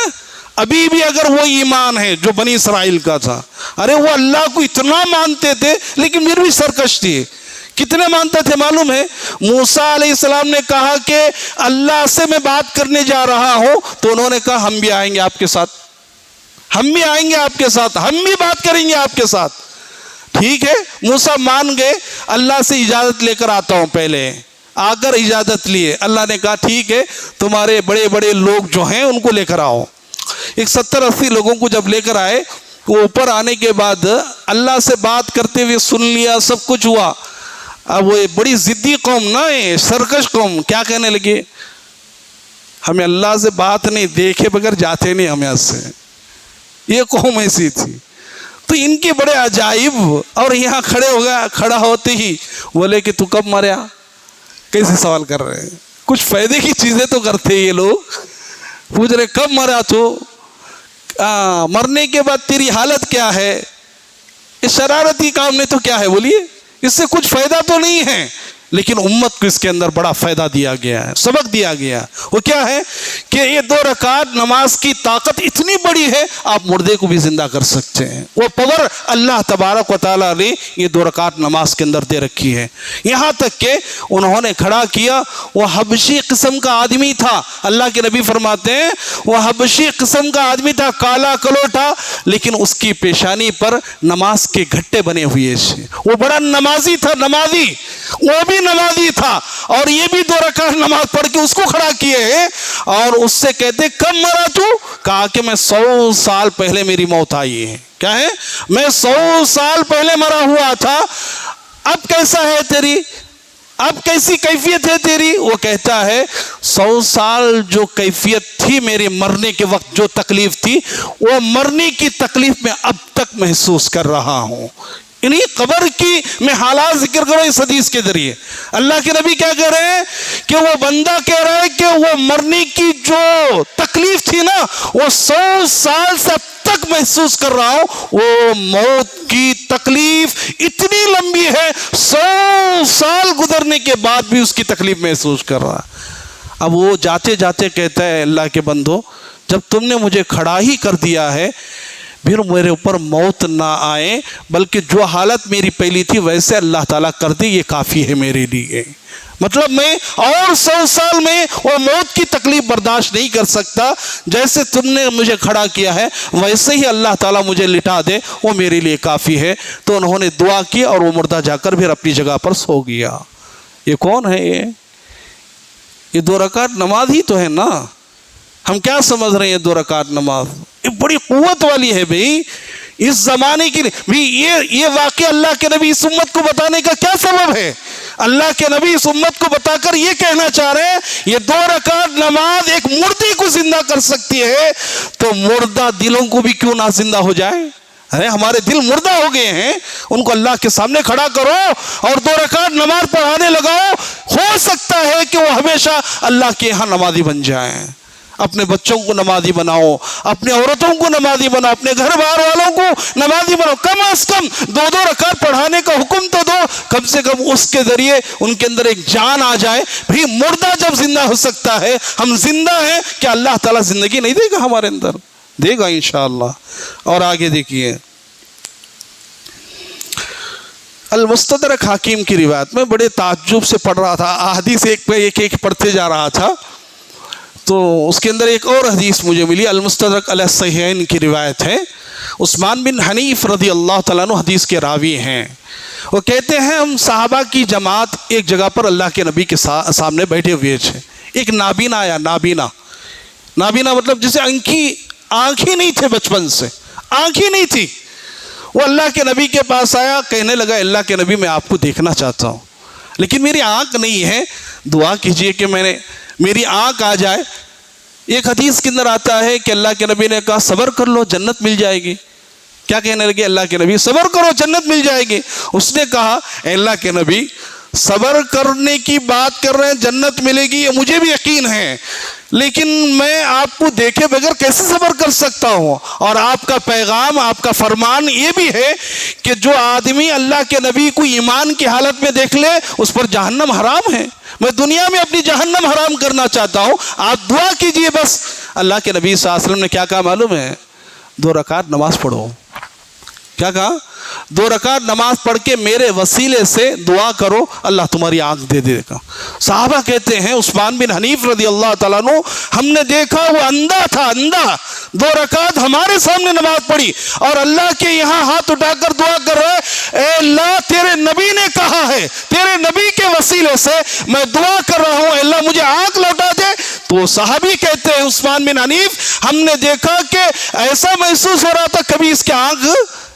ابھی بھی اگر وہ ایمان ہے جو بنی اسرائیل کا تھا, ارے وہ اللہ کو اتنا مانتے تھے لیکن پھر بھی سرکش تھے. کتنے مانتے تھے معلوم ہے, موسیٰ علیہ السلام نے کہا کہ اللہ سے میں بات کرنے جا رہا ہوں, تو انہوں نے کہا ہم بھی آئیں گے آپ کے ساتھ, ہم بھی آئیں گے آپ کے ساتھ, ہم بھی بات کریں گے آپ کے ساتھ. ٹھیک ہے, موسیٰ مان گئے, اللہ سے اجازت لے کر آتا ہوں. پہلے آ کر اجازت لیے, اللہ نے کہا ٹھیک ہے تمہارے بڑے بڑے لوگ جو ہیں ان کو لے کر آؤ. ایک 70-80 لوگوں کو جب لے کر آئے, وہ اوپر آنے کے بعد اللہ سے بات کرتے ہوئے سن لیا, سب کچھ ہوا. اب وہ بڑی ضدی قوم نا, سرکش قوم, کیا کہنے لگے, ہمیں اللہ سے بات نہیں, دیکھے بغیر جاتے نہیں ہم یہاں سے. یہ قوم ایسی تھی. تو ان کے بڑے عجائب, اور یہاں کھڑے ہو گیا, کھڑا ہوتے ہی بولے کہ تو کب مریا, کیسے سوال کر رہے ہیں, کچھ فائدے کی چیزیں تو کرتے یہ لوگ. پوچھ رہے کب مرا تو, مرنے کے بعد تیری حالت کیا ہے. اس شرارتی کام نے تو کیا ہے بولیے, اس سے کچھ فائدہ تو نہیں ہے, لیکن امت کو اس کے اندر بڑا فائدہ دیا گیا ہے, سبق دیا گیا. وہ کیا ہے کہ یہ 2 رکعت نماز کی طاقت اتنی بڑی ہے, آپ مردے کو بھی زندہ کر سکتے ہیں. وہ پاور اللہ تبارک و تعالیٰ نے یہ 2 رکعت نماز کے اندر دے رکھی ہے. یہاں تک کہ انہوں نے کھڑا کیا, وہ حبشی قسم کا آدمی تھا. اللہ کے نبی فرماتے ہیں وہ حبشی قسم کا آدمی تھا, کالا کلوٹا, لیکن اس کی پیشانی پر نماز کے گھٹے بنے ہوئے تھے. وہ بڑا نمازی تھا, نمازی, وہ بھی نمازی تھا, اور یہ بھی 2 رکعت نماز پڑھ کے اس کو کھڑا کیے ہیں. اور اس سے کہتے کب مرا تو, کہا کہ میں 100 سال پہلے میری موت آئی ہے. کیا ہے, میں 100 سال پہلے مرا ہوا تھا, اب کیسا ہے تیری, اب کیسی کیفیت ہے تیری. وہ کہتا ہے 100 سال جو کیفیت تھی میرے مرنے کے وقت, جو تکلیف تھی, وہ مرنے کی تکلیف میں اب تک محسوس کر رہا ہوں. انہی قبر کی میں حالات ذکر کرو اس حدیث کے ذریعے. اللہ کے نبی کیا کہہ رہے ہیں کہ وہ بندہ کہہ رہا ہے کہ وہ مرنے کی جو تکلیف تھی نا, وہ 100 سال سے اب تک محسوس کر رہا ہوں. وہ موت کی تکلیف اتنی لمبی ہے, 100 سال گزرنے کے بعد بھی اس کی تکلیف محسوس کر رہا. اب وہ جاتے جاتے کہتا ہے اللہ کے بندو, جب تم نے مجھے کھڑا ہی کر دیا ہے, پھر میرے اوپر موت نہ آئے, بلکہ جو حالت میری پہلی تھی ویسے اللہ تعالیٰ کر دے, یہ کافی ہے میرے لیے. مطلب میں اور 100 سال میں وہ موت کی تکلیف برداشت نہیں کر سکتا, جیسے تم نے مجھے کھڑا کیا ہے ویسے ہی اللہ تعالیٰ مجھے لٹا دے, وہ میرے لیے کافی ہے. تو انہوں نے دعا کی اور وہ مردہ جا کر پھر اپنی جگہ پر سو گیا. یہ کون ہے, یہ 2 رکعت نماز ہی تو ہے نا. ہم کیا سمجھ رہے ہیں 2 رکعت نماز, یہ بڑی قوت والی ہے بھائی. اس زمانے کی بھی یہ واقعہ اللہ کے نبی اس امت کو بتانے کا کیا سبب ہے. اللہ کے نبی اس امت کو بتا کر یہ کہنا چاہ رہے ہیں یہ 2 رکعت نماز ایک مردے کو زندہ کر سکتی ہے, تو مردہ دلوں کو بھی کیوں نہ زندہ ہو جائے. ارے ہمارے دل مردہ ہو گئے ہیں, ان کو اللہ کے سامنے کھڑا کرو اور 2 رکعت نماز پڑھانے لگاؤ, ہو سکتا ہے کہ وہ ہمیشہ اللہ کے یہاں نمازی بن جائیں. اپنے بچوں کو نمازی بناؤ, اپنے عورتوں کو نمازی بناؤ, اپنے گھر بار والوں کو نمازی بناؤ. کم از کم 2 رکعت پڑھانے کا حکم تو دو, کم سے کم اس کے ذریعے ان کے اندر ایک جان آ جائے. بھی مردہ جب زندہ ہو سکتا ہے, ہم زندہ ہیں, کہ اللہ تعالیٰ زندگی نہیں دے گا ہمارے اندر, دے گا انشاءاللہ. اور آگے دیکھیے المستدرک حاکم کی روایت میں بڑے تعجب سے پڑھ رہا تھا, احادیث ایک پہ ایک پڑھتے جا رہا تھا, تو اس کے اندر ایک اور حدیث مجھے ملی. المستدرک علی الصحیحین کی روایت ہے, عثمان بن حنیف رضی اللہ تعالیٰ عنہ حدیث کے راوی ہیں. وہ کہتے ہیں ہم صحابہ کی جماعت ایک جگہ پر اللہ کے نبی کے سامنے بیٹھے ہوئے تھے. ایک نابینا آیا. نابینا مطلب جسے آنکھیں نہیں تھے، بچپن سے آنکھیں نہیں تھی. وہ اللہ کے نبی کے پاس آیا، کہنے لگا اللہ کے نبی میں آپ کو دیکھنا چاہتا ہوں لیکن میری آنکھ نہیں ہے، دعا کیجئے کہ میری آنکھ آ جائے. ایک حدیث کے اندر آتا ہے کہ اللہ کے نبی نے کہا صبر کر لو جنت مل جائے گی. کیا کہنے لگے اللہ کے نبی؟ صبر کرو جنت مل جائے گی. اس نے کہا اے اللہ کے نبی صبر کرنے کی بات کر رہے ہیں، جنت ملے گی یہ مجھے بھی یقین ہے، لیکن میں آپ کو دیکھے بغیر کیسے صبر کر سکتا ہوں؟ اور آپ کا پیغام، آپ کا فرمان یہ بھی ہے کہ جو آدمی اللہ کے نبی کو ایمان کی حالت میں دیکھ لے اس پر جہنم حرام ہے. میں دنیا میں اپنی جہنم حرام کرنا چاہتا ہوں، آپ دعا کیجئے بس. اللہ کے نبی صلی اللہ علیہ وسلم نے کیا کہا معلوم ہے؟ 2 رکعت نماز پڑھو. کیا کہا؟ 2 رکعت نماز پڑھ کے میرے وسیلے سے دعا کرو، اللہ تمہاری آنکھ دے دے گا. صحابہ کہتے ہیں عثمان بن حنیف رضی اللہ تعالیٰ عنہ ہم نے دیکھا وہ اندھا تھا، اندھا 2 رکعت ہمارے سامنے نماز پڑھی اور اللہ کے یہاں ہاتھ اٹھا کر دعا کر رہا ہے اے اللہ تیرے نبی نے کہا ہے، تیرے نبی کے وسیلے سے میں دعا کر رہا ہوں، اللہ مجھے آنکھ لوٹا دے. تو صحابی کہتے ہیں عثمان بن حنیف ہم نے دیکھا کہ ایسا محسوس ہو رہا تھا کبھی اس کے آنکھ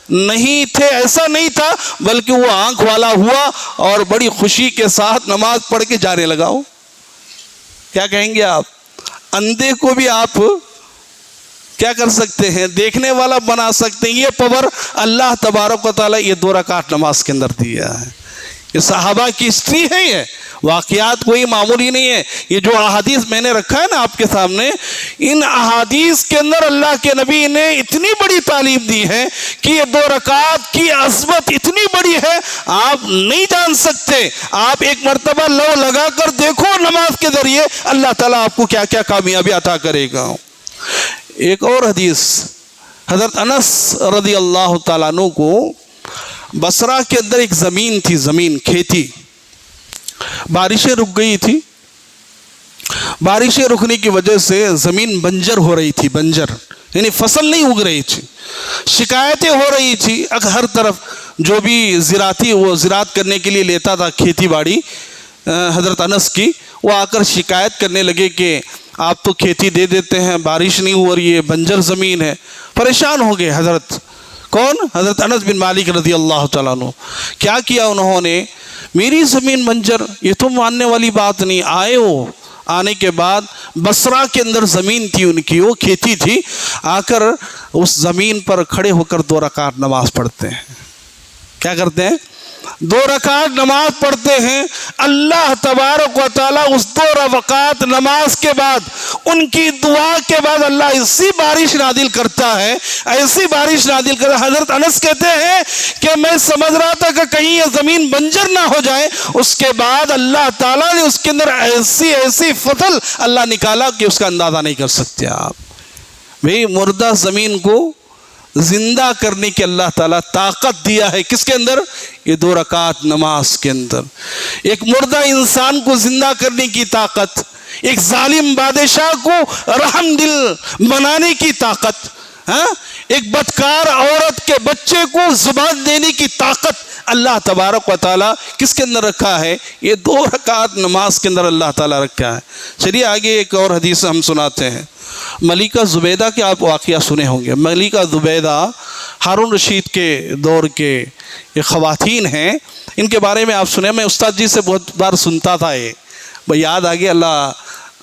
نہیں تھے، ایسا نہیں تھا، بلکہ وہ آنکھ والا ہوا اور بڑی خوشی کے ساتھ نماز پڑھ کے جانے لگا. ہو کیا کہیں گے آپ؟ اندھے کو بھی آپ کیا کر سکتے ہیں؟ دیکھنے والا بنا سکتے ہیں. یہ پاور اللہ تبارک و تعالیٰ یہ 2 رکعت نماز کے اندر دیا ہے. یہ صحابہ کی ہسٹری ہے، یہ واقعات کوئی معمولی نہیں ہے. یہ جو احادیث میں نے رکھا ہے نا آپ کے سامنے، ان احادیث کے اندر اللہ کے نبی نے اتنی بڑی تعلیم دی ہے کہ یہ 2 رکعت کی عظمت اتنی بڑی ہے آپ نہیں جان سکتے. آپ ایک مرتبہ لو لگا کر دیکھو نماز کے ذریعے اللہ تعالیٰ آپ کو کیا کیا کامیابی عطا کرے گا. ایک اور حدیث، حضرت انس رضی اللہ تعالیٰ عنہ کو بصرہ کے اندر ایک زمین تھی، زمین کھیتی، بارشیں رک گئی تھی. بارشیں رکنے کی وجہ سے زمین بنجر ہو رہی تھی، بنجر یعنی فصل نہیں اگ رہی تھی. شکایتیں ہو رہی تھی ہر طرف. جو بھی زراعتی وہ زراعت کرنے کے لیے لیتا تھا کھیتی باڑی حضرت انس کی، وہ آ کر شکایت کرنے لگے کہ آپ تو کھیتی دے دیتے ہیں، بارش نہیں ہو رہی ہے، بنجر زمین ہے. پریشان ہو گئے حضرت کون؟ حضرت انس بن مالک رضی اللہ تعالیٰ عنہ. کیا کیا انہوں نے؟ میری زمین بنجر، یہ تو ماننے والی بات نہیں. آئے وہ آنے کے بعد بصرہ کے اندر زمین تھی ان کی، وہ کھیتی تھی. آ کر اس زمین پر کھڑے ہو کر 2 رکعت نماز پڑھتے ہیں. کیا کرتے ہیں؟ 2 رکعت نماز پڑھتے ہیں. اللہ تبارک و تعالیٰ اس 2 رکعت نماز کے بعد ان کی دعا کے بعد اللہ ایسی بارش نازل کرتا ہے، ایسی بارش نازل کرتا ہے. حضرت انس کہتے ہیں کہ میں سمجھ رہا تھا کہ کہیں یہ زمین بنجر نہ ہو جائے. اس کے بعد اللہ تعالیٰ نے اس کے اندر ایسی فصل اللہ نکالا کہ اس کا اندازہ نہیں کر سکتے آپ. بھئی مردہ زمین کو زندہ کرنے کی اللہ تعالیٰ طاقت دیا ہے. کس کے اندر؟ یہ 2 رکعت نماز کے اندر. ایک مردہ انسان کو زندہ کرنے کی طاقت، ایک ظالم بادشاہ کو رحم دل بنانے کی طاقت، ایک بدکار عورت کے بچے کو زبان دینے کی طاقت اللہ تبارک و تعالیٰ کس کے اندر رکھا ہے؟ یہ 2 رکعت نماز کے اندر اللہ تعالیٰ رکھا ہے. چلیے آگے ایک اور حدیث ہم سناتے ہیں. ملکہ زبیدہ کے آپ واقعہ سنے ہوں گے. ملکہ زبیدہ ہارون رشید کے دور کے یہ خواتین ہیں. ان کے بارے میں آپ سنیں، میں استاد جی سے بہت بار سنتا تھا. یہ بھائی یاد آ گیا. اللہ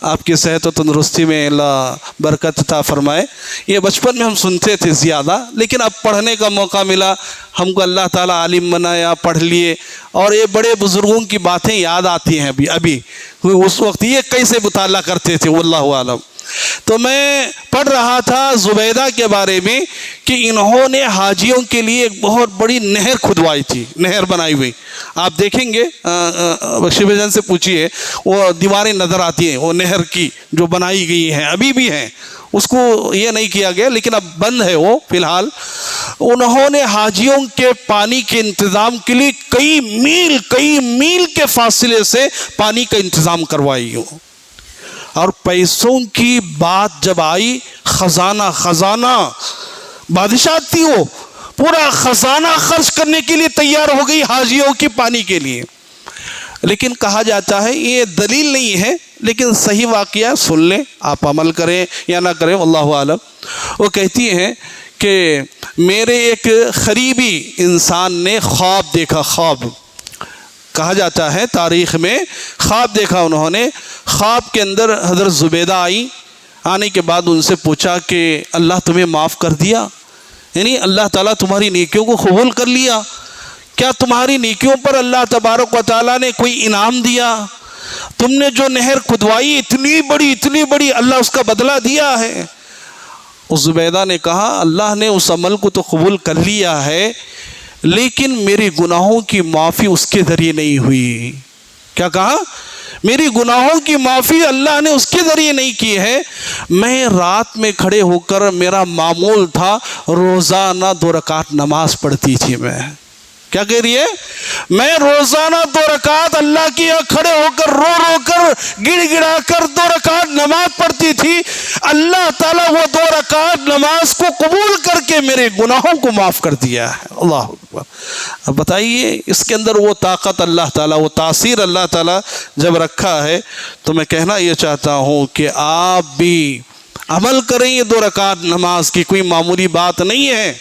آپ کی صحت و تندرستی میں اللہ برکت عطا فرمائے. یہ بچپن میں ہم سنتے تھے زیادہ، لیکن اب پڑھنے کا موقع ملا ہم کو، اللہ تعالیٰ عالم بنایا، پڑھ لیے اور یہ بڑے بزرگوں کی باتیں یاد آتی ہیں. ابھی اس وقت یہ کیسے مطالعہ کرتے تھے واللہ عالم. تو میں پڑھ رہا تھا زبیدہ کے بارے میں کہ انہوں نے حاجیوں کے لیے ایک بہت بڑی نہر کھدوائی تھی، نہر بنائی ہوئی. آپ دیکھیں گے بخشی بھائی جان سے پوچھیے، وہ دیواریں نظر آتی ہیں وہ نہر کی جو بنائی گئی ہیں، ابھی بھی ہیں. اس کو یہ نہیں کیا گیا لیکن اب بند ہے وہ فی الحال. انہوں نے حاجیوں کے پانی کے انتظام کے لیے کئی میل کے فاصلے سے پانی کا انتظام کروائی ہو. اور پیسوں کی بات جب آئی، خزانہ بادشاہ تھی وہ، پورا خزانہ خرچ کرنے کے لیے تیار ہو گئی حاجیوں کی پانی کے لیے. لیکن کہا جاتا ہے، یہ دلیل نہیں ہے لیکن صحیح واقعہ، سن لیں، آپ عمل کریں یا نہ کریں واللہ عالم. وہ کہتی ہیں کہ میرے ایک قریبی انسان نے خواب دیکھا. خواب کہا جاتا ہے تاریخ میں، خواب دیکھا انہوں نے. خواب کے اندر حضرت زبیدہ آئی. آنے کے بعد ان سے پوچھا کہ اللہ تمہیں معاف کر دیا، یعنی اللہ تعالیٰ تمہاری نیکیوں کو قبول کر لیا؟ کیا تمہاری نیکیوں پر اللہ تبارک و تعالیٰ نے کوئی انعام دیا؟ تم نے جو نہر کھدوائی اتنی بڑی، اللہ اس کا بدلہ دیا ہے؟ اس زبیدہ نے کہا اللہ نے اس عمل کو تو قبول کر لیا ہے، لیکن میری گناہوں کی معافی اس کے ذریعے نہیں ہوئی. کیا کہا؟ میری گناہوں کی معافی اللہ نے اس کے ذریعے نہیں کی ہے. میں رات میں کھڑے ہو کر، میرا معمول تھا روزانہ 2 رکعت نماز پڑھتی تھی. میں کیا کہہ رہی ہے؟ میں روزانہ 2 رکعت اللہ کی کھڑے ہو کر رو کر گڑ گڑا کر 2 رکعت نماز پڑھتی تھی. اللہ تعالیٰ وہ 2 رکعت نماز کو قبول کر کے میرے گناہوں کو معاف کر دیا ہے. اللہ اکبر. اب بتائیے اس کے اندر وہ طاقت اللہ تعالیٰ، وہ تاثیر اللہ تعالیٰ جب رکھا ہے، تو میں کہنا یہ چاہتا ہوں کہ آپ بھی عمل کریں. یہ 2 رکعت نماز کی کوئی معمولی بات نہیں ہے،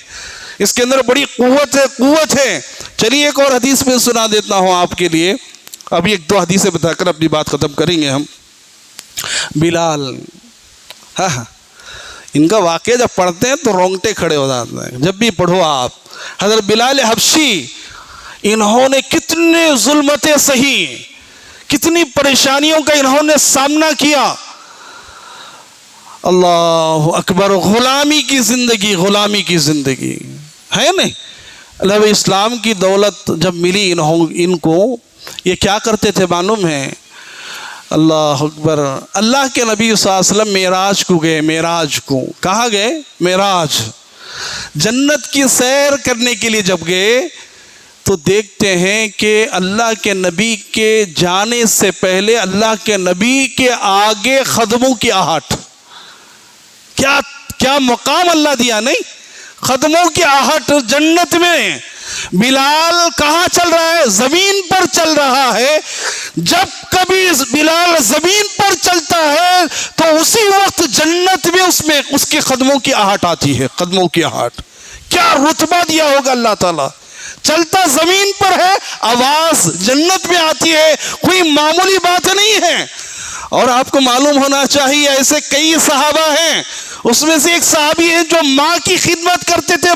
اس کے اندر بڑی قوت ہے. چلیے ایک اور حدیث میں سنا دیتا ہوں آپ کے لیے. ابھی 1-2 حدیثیں بتا کر اپنی بات ختم کریں گے ہم. بلال، ہاں ان کا واقعہ جب پڑھتے ہیں تو رونگٹے کھڑے ہو جاتے ہیں. جب بھی پڑھو آپ، حضرت بلال حبشی، انہوں نے کتنے ظلمتیں سہی، کتنی پریشانیوں کا انہوں نے سامنا کیا. اللہ اکبر. غلامی کی زندگی ہے نا. اللہ اسلام کی دولت جب ملی ان کو، یہ کیا کرتے تھے معلوم ہے؟ اللہ اکبر. اللہ کے نبی صلی اللہ علیہ وسلم معراج کو گئے. معراج کو کہاں گئے؟ معراج. جنت کی سیر کرنے کے لیے جب گئے تو دیکھتے ہیں کہ اللہ کے نبی کے جانے سے پہلے اللہ کے نبی کے آگے قدموں کی آہٹ. کیا مقام اللہ دیا نہیں؟ قدموں کی آہٹ جنت میں. بلال کہاں چل رہا ہے؟ زمین پر چل رہا ہے. جب کبھی بلال زمین پر چلتا ہے تو اسی وقت جنت میں اس کے قدموں کی آہٹ آتی ہے. قدموں کی آہٹ. کیا رتبہ دیا ہوگا اللہ تعالیٰ. چلتا زمین پر ہے، آواز جنت میں آتی ہے. کوئی معمولی بات نہیں ہے. اور آپ کو معلوم ہونا چاہیے ایسے کئی صحابہ ہیں. اس میں سے ایک صحابی ہے جو ماں کی خدمت کرتے تھے.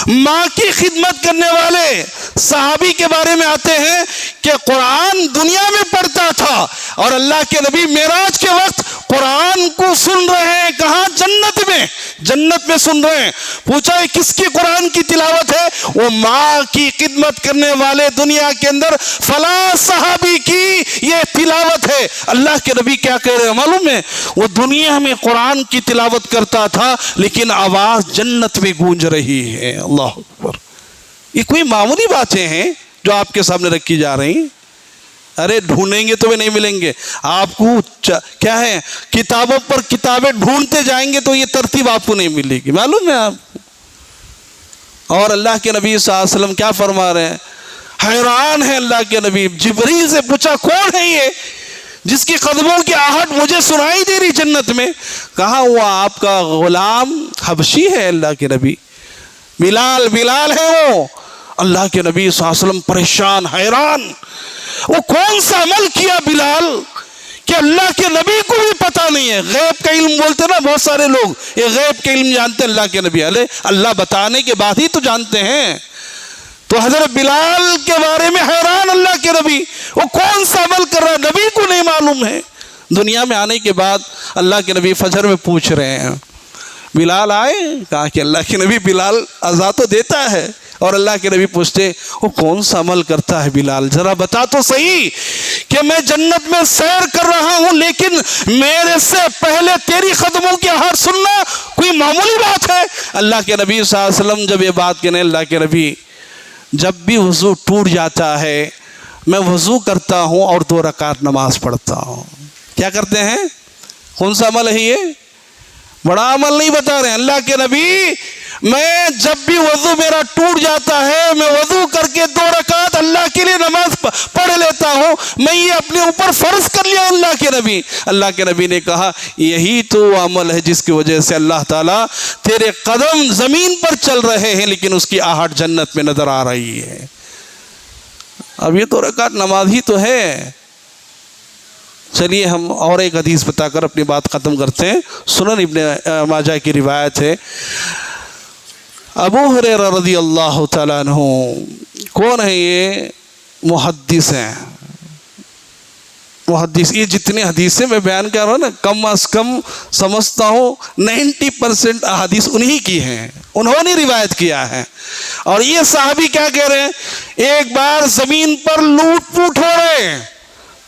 ماں کی خدمت کرنے والے صحابی کے بارے میں آتے ہیں کہ قرآن دنیا میں پڑھتا تھا اور اللہ کے نبی معراج کے وقت قرآن کو سن رہے ہیں. کہاں؟ جنت میں سن رہے ہیں. پوچھا ہے کس کی قرآن کی تلاوت ہے؟ وہ ماں کی خدمت کرنے والے دنیا کے اندر فلاں صحابی کی یہ تلاوت ہے. اللہ کے نبی کیا کہہ رہے ہیں معلوم ہے؟ وہ دنیا میں قرآن کی تلاوت کرتا تھا لیکن آواز جنت میں گونج رہی ہے. اللہ اکبر. یہ کوئی معمولی باتیں ہیں جو آپ کے سامنے رکھی جا رہی ہیں. ارے ڈھونڈیں گے تو نہیں ملیں گے آپ کو. کیا ہے؟ کتابوں پر کتابیں ڈھونڈتے جائیں گے تو یہ ترتیب آپ کو نہیں ملے گی. معلوم ہے آپ. اور اللہ کے نبی صلی اللہ علیہ وسلم کیا فرما رہے ہیں؟ حیران ہے اللہ کے نبی. جبریل سے پوچھا کون ہے یہ جس کی قدموں کی آہٹ مجھے سنائی دے رہی جنت میں؟ کہا وہ آپ کا غلام حبشی ہے. اللہ کے نبی بلال ہے وہ. اللہ کے نبی صلی اللہ علیہ وسلم پریشان، حیران. وہ کون سا عمل کیا بلال کہ اللہ کے نبی کو بھی پتا نہیں ہے؟ غیب کا علم بولتے نا بہت سارے لوگ، یہ غیب کے علم جانتے ہیں. اللہ کے نبی اللہ بتانے کے بعد ہی تو جانتے ہیں. تو حضرت بلال کے بارے میں حیران اللہ کے نبی. وہ کون سا عمل کر رہا ہے نبی کو نہیں معلوم ہے. دنیا میں آنے کے بعد اللہ کے نبی فجر میں پوچھ رہے ہیں بلال آئے؟ کہا کہ اللہ کے نبی بلال اذان تو دیتا ہے. اور اللہ کے نبی پوچھتے وہ کون سا عمل کرتا ہے بلال؟ ذرا بتا تو صحیح کہ میں جنت میں سیر کر رہا ہوں لیکن میرے سے پہلے تیری قدموں کی آہٹ سننا کوئی معمولی بات ہے؟ اللہ کے نبی صلی اللہ علیہ وسلم جب یہ بات کہنے، اللہ کے نبی جب بھی وضو ٹوٹ جاتا ہے میں وضو کرتا ہوں اور 2 رکعت نماز پڑھتا ہوں. کیا کرتے ہیں؟ کون سا عمل ہے یہ؟ بڑا عمل نہیں بتا رہے ہیں اللہ کے نبی، میں جب بھی وضو میرا ٹوٹ جاتا ہے میں وضو کر کے 2 رکعت اللہ کے لیے نماز پڑھ لیتا ہوں، میں یہ اپنے اوپر فرض کر لیا اللہ کے نبی۔ اللہ کے نبی نے کہا یہی تو عمل ہے جس کی وجہ سے اللہ تعالیٰ تیرے قدم زمین پر چل رہے ہیں لیکن اس کی آہٹ جنت میں نظر آ رہی ہے۔ اب یہ 2 رکعت نماز ہی تو ہے۔ چلیے ہم اور ایک حدیث بتا کر اپنی بات ختم کرتے ہیں۔ سنن ابن ماجہ کی روایت ہے، ابو ہریرہ رضی اللہ تعالیٰ عنہ، کون ہے یہ؟ محدث ہیں، محدث۔ یہ جتنے حدیثیں میں بیان کر رہا ہوں نا، کم از کم سمجھتا ہوں 90% احادیث انہی کی ہیں، انہوں نے روایت کیا ہے۔ اور یہ صحابی کیا کہہ رہے ہیں؟ ایک بار زمین پر لوٹ پوٹ ہو رہے ہیں،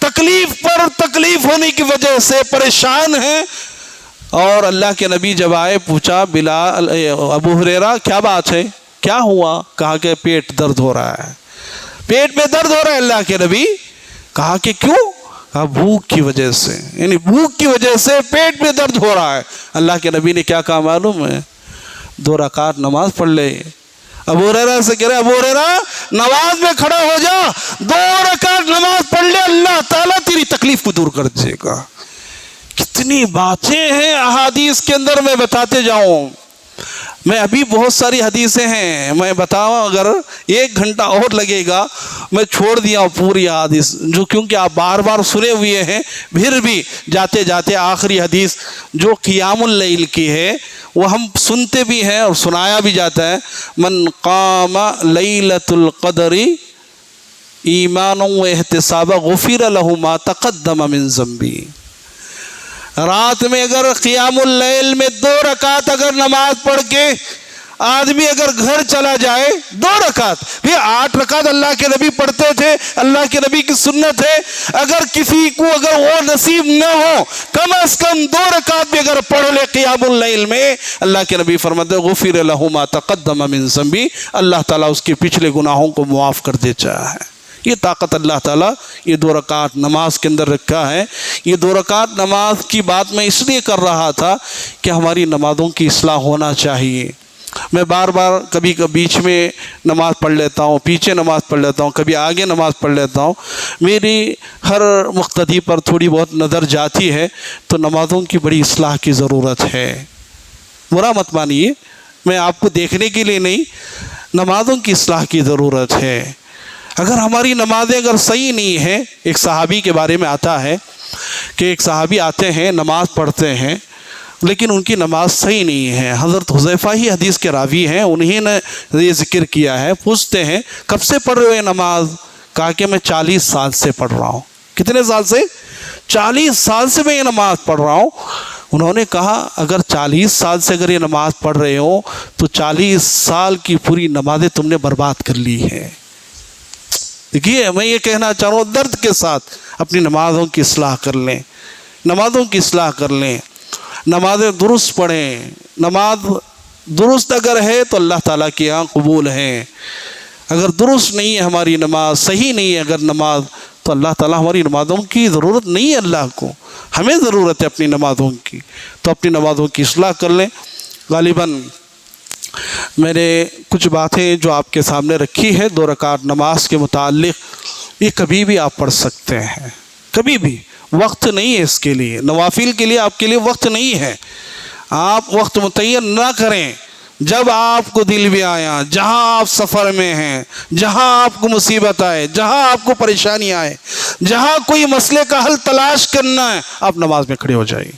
تکلیف پر تکلیف ہونے کی وجہ سے پریشان ہیں، اور اللہ کے نبی جب آئے پوچھا بلال ابو ہریرہ کیا بات ہے، کیا ہوا؟ کہا کہ پیٹ درد ہو رہا ہے، پیٹ میں درد ہو رہا ہے۔ اللہ کے نبی کہا کہ کیوں؟ کہا بھوک کی وجہ سے، یعنی بھوک کی وجہ سے پیٹ میں درد ہو رہا ہے۔ اللہ کے نبی نے کیا کہا معلوم ہے؟ 2 رکعت نماز پڑھ لے۔ ابو ہریرہ سے کہہ رہے ابو ہریرہ نماز میں کھڑا ہو جا، 2 رکعت نماز پڑھ لے، اللہ تعالیٰ تیری تکلیف کو دور کر دے گا۔ کتنی باتیں ہیں احادیث کے اندر، میں بتاتے جاؤں۔ میں ابھی بہت ساری حدیثیں ہیں، میں بتاؤں اگر 1 گھنٹہ اور لگے گا۔ میں چھوڑ دیا ہوں پوری حدیث، جو کیونکہ آپ بار بار سنے ہوئے ہیں، پھر بھی جاتے جاتے آخری حدیث جو قیام اللیل کی ہے وہ ہم سنتے بھی ہیں اور سنایا بھی جاتا ہے۔ من قام لیلۃ القدر ایمانا و احتسابا غفر له ما تقدم من ذنبی۔ رات میں اگر قیام اللیل میں 2 رکعت اگر نماز پڑھ کے آدمی اگر گھر چلا جائے، 2 رکعت، پھر 8 رکعت اللہ کے نبی پڑھتے تھے، اللہ کے نبی کی سنت ہے۔ اگر کسی کو اگر وہ نصیب نہ ہو، کم از کم 2 رکعت بھی اگر پڑھ لے قیام اللیل میں، اللہ کے نبی فرماتے ہیں غفر له ما تقدم من ذنبی، اللہ تعالیٰ اس کے پچھلے گناہوں کو معاف کر دیتا ہے۔ یہ طاقت اللہ تعالیٰ یہ 2 رکعت نماز کے اندر رکھا ہے۔ یہ 2 رکعت نماز کی بات میں اس لیے کر رہا تھا کہ ہماری نمازوں کی اصلاح ہونا چاہیے۔ میں بار بار کبھی بیچ میں نماز پڑھ لیتا ہوں، پیچھے نماز پڑھ لیتا ہوں، کبھی آگے نماز پڑھ لیتا ہوں، میری ہر مقتدی پر تھوڑی بہت نظر جاتی ہے، تو نمازوں کی بڑی اصلاح کی ضرورت ہے۔ برا مت مانیے، میں آپ کو دیکھنے کے لیے نہیں، نمازوں کی اصلاح کی ضرورت ہے۔ اگر ہماری نمازیں اگر صحیح نہیں ہیں، ایک صحابی کے بارے میں آتا ہے کہ ایک صحابی آتے ہیں نماز پڑھتے ہیں لیکن ان کی نماز صحیح نہیں ہے۔ حضرت حذیفہ ہی حدیث کے راوی ہیں، انہی نے یہ ذکر کیا ہے۔ پوچھتے ہیں کب سے پڑھ رہے ہو یہ نماز؟ کہا کہ میں 40 سال سے پڑھ رہا ہوں۔ کتنے سال سے؟ 40 سال سے میں یہ نماز پڑھ رہا ہوں۔ انہوں نے کہا اگر 40 سال سے اگر یہ نماز پڑھ رہے ہو تو 40 سال کی پوری نمازیں تم نے برباد کر لی ہے۔ دیکھیے میں یہ کہنا چاہ رہا ہوں، درد کے ساتھ اپنی نمازوں کی اصلاح کر لیں، نمازوں کی اصلاح کر لیں، نمازیں درست پڑھیں۔ نماز درست اگر ہے تو اللہ تعالیٰ کے یہاں قبول ہے، اگر درست نہیں ہے ہماری نماز، صحیح نہیں ہے اگر نماز، تو اللہ تعالیٰ ہماری نمازوں کی ضرورت نہیں ہے، اللہ کو ہمیں ضرورت ہے اپنی نمازوں کی، تو اپنی نمازوں کی اصلاح کر لیں۔ غالباً میں نے کچھ باتیں جو آپ کے سامنے رکھی ہے 2 رکعت نماز کے متعلق، یہ کبھی بھی آپ پڑھ سکتے ہیں، کبھی بھی، وقت نہیں ہے اس کے لیے، نوافل کے لیے آپ کے لیے وقت نہیں ہے۔ آپ وقت متعین نہ کریں، جب آپ کو دل بھی آیا، جہاں آپ سفر میں ہیں، جہاں آپ کو مصیبت آئے، جہاں آپ کو پریشانی آئے، جہاں کوئی مسئلے کا حل تلاش کرنا ہے، آپ نماز میں کھڑے ہو جائیے۔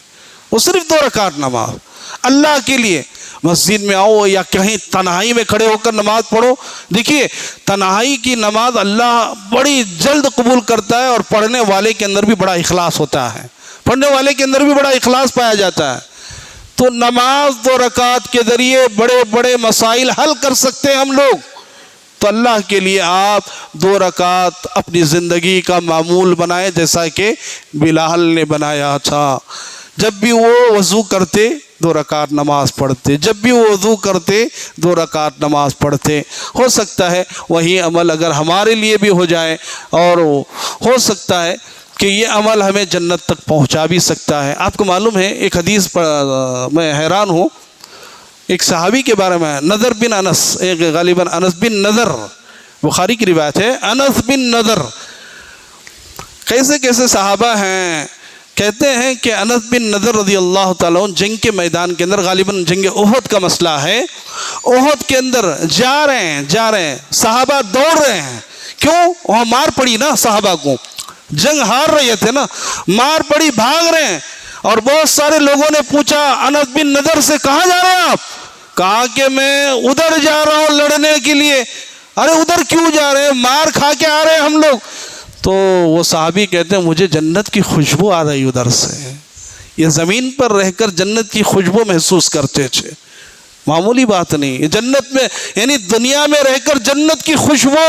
وہ صرف 2 رکعت نماز اللہ کے لیے، مسجد میں آؤ یا کہیں تنہائی میں کھڑے ہو کر نماز پڑھو۔ دیکھیے تنہائی کی نماز اللہ بڑی جلد قبول کرتا ہے، اور پڑھنے والے کے اندر بھی بڑا اخلاص ہوتا ہے، پڑھنے والے کے اندر بھی بڑا اخلاص پایا جاتا ہے۔ تو نماز 2 رکعت کے ذریعے بڑے بڑے مسائل حل کر سکتے ہیں ہم لوگ۔ تو اللہ کے لیے آپ 2 رکعت اپنی زندگی کا معمول بنائیں، جیسا کہ بلال نے بنایا تھا۔ جب بھی وہ وضو کرتے 2 رکعت نماز پڑھتے، جب بھی وہ وضو کرتے 2 رکعت نماز پڑھتے۔ ہو سکتا ہے وہی عمل اگر ہمارے لیے بھی ہو جائے، اور ہو سکتا ہے کہ یہ عمل ہمیں جنت تک پہنچا بھی سکتا ہے۔ آپ کو معلوم ہے ایک حدیث میں حیران ہوں، ایک صحابی کے بارے میں، نضر بن انس، ایک غالباً انس بن نضر، بخاری کی روایت ہے، انس بن نضر۔ کیسے کیسے صحابہ ہیں، کہتے ہیں کہ انس بن نضر رضی اللہ تعالیٰ عنہ جنگ کے میدان کے اندر، غالباً جنگ احد کا مسئلہ ہے، احد کے اندر جا رہے ہیں، صحابہ دوڑ رہے ہیں، کیوں؟ وہاں مار پڑی نا، صحابہ کو جنگ ہار رہے تھے نا، مار پڑی، بھاگ رہے ہیں، اور بہت سارے لوگوں نے پوچھا انس بن نضر سے، کہاں جا رہے ہیں آپ؟ کہا کہ میں ادھر جا رہا ہوں لڑنے کے لیے۔ ارے ادھر کیوں جا رہے ہیں؟ مار کھا کے آ رہے ہیں ہم لوگ۔ تو وہ صحابی کہتے ہیں مجھے جنت کی خوشبو آ رہی ادھر سے، یہ زمین پر رہ کر جنت کی خوشبو محسوس کرتے تھے، معمولی بات نہیں۔ جنت میں یعنی دنیا میں رہ کر جنت کی خوشبو،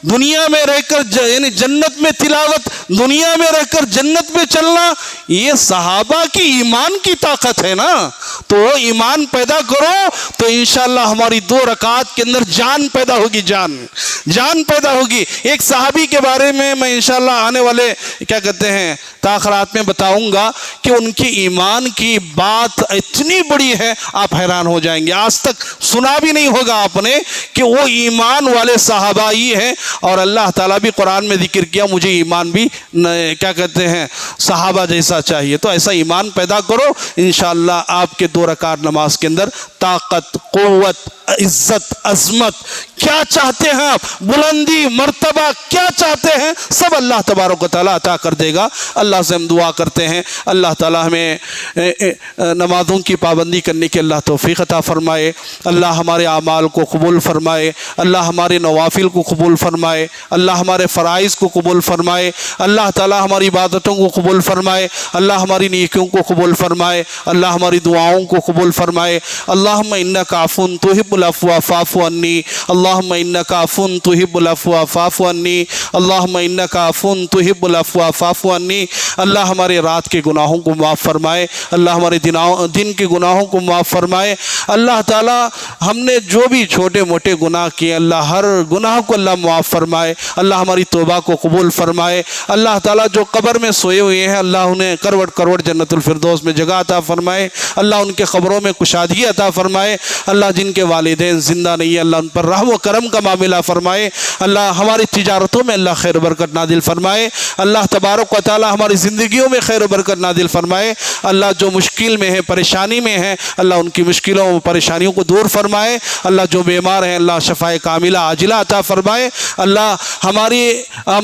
دنیا میں رہ کر یعنی جنت میں تلاوت، دنیا میں رہ کر جنت میں چلنا، یہ صحابہ کی ایمان کی طاقت ہے نا۔ تو ایمان پیدا کرو تو انشاءاللہ ہماری 2 رکعات کے اندر جان پیدا ہوگی، جان پیدا ہوگی۔ ایک صحابی کے بارے میں انشاءاللہ آنے والے کیا کہتے ہیں تاخرات میں بتاؤں گا کہ ان کی ایمان کی بات اتنی بڑی ہے، آپ حیران ہو جائیں گے، آج تک سنا بھی نہیں ہوگا آپ نے کہ وہ ایمان والے صحابہ ہی ہیں۔ اور اللہ تعالیٰ بھی قرآن میں ذکر کیا مجھے ایمان بھی کیا کہتے ہیں صحابہ جیسا چاہیے۔ تو ایسا ایمان پیدا کرو، انشاءاللہ آپ کے 2 رکعت نماز کے اندر طاقت، قوت، عزت، عظمت، کیا چاہتے ہیں آپ، بلندی، مرتبہ، کیا چاہتے ہیں، سب اللہ تبارک و تعالیٰ عطا کر دے گا۔ اللہ سے ہم دعا کرتے ہیں اللہ تعالیٰ ہمیں نمازوں کی پابندی کرنے کی اللہ توفیق عطا فرمائے، اللہ ہمارے اعمال کو قبول فرمائے، اللہ ہمارے نوافل کو قبول فرمائے، اللہ ہمارے فرائض کو قبول فرمائے، اللہ تعالیٰ ہماری عبادتوں کو قبول فرمائے، اللہ ہماری نیکیوں کو قبول فرمائے، اللہ ہماری دعاؤں کو قبول فرمائے۔ اللہم انکا عفو تحب العفو فاعف عنی، اللہم انکا عفو تحب العفو فاعف عنی، اللہم انکا عفو تحب العفو فاعف عنی۔ اللہ ہمارے رات کے گناہوں کو معاف فرمائے، اللہ ہمارے دن کے گناہوں کو معاف فرمائے۔ اللہ تعالیٰ ہم نے جو بھی چھوٹے موٹے گناہ کیے، اللہ ہر گناہ کو اللہ معاف فرمائے، اللہ ہماری توبہ کو قبول فرمائے۔ اللہ تعالیٰ جو قبر میں سوئے ہوئے ہیں اللہ انہیں کروڑ کروڑ جنت الفردوس میں جگہ عطا فرمائے، اللہ ان کے قبروں میں کشادگی عطا فرمائے۔ اللہ جن کے والدین زندہ نہیں ہیں اللہ ان پر رحم و کرم کا معاملہ فرمائے، اللہ ہماری تجارتوں میں اللہ خیر و برکت نازل فرمائے، اللہ تبارک و تعالیٰ ہماری زندگیوں میں خیر و برکت نازل فرمائے۔ اللہ جو مشکل میں ہے، پریشانی میں ہے، اللہ ان کی مشکلوں و پریشانیوں کو دور فرمائے، اللہ جو بیمار ہیں اللہ شفاء کاملہ عاجلہ عطا فرمائے۔ اللہ ہماری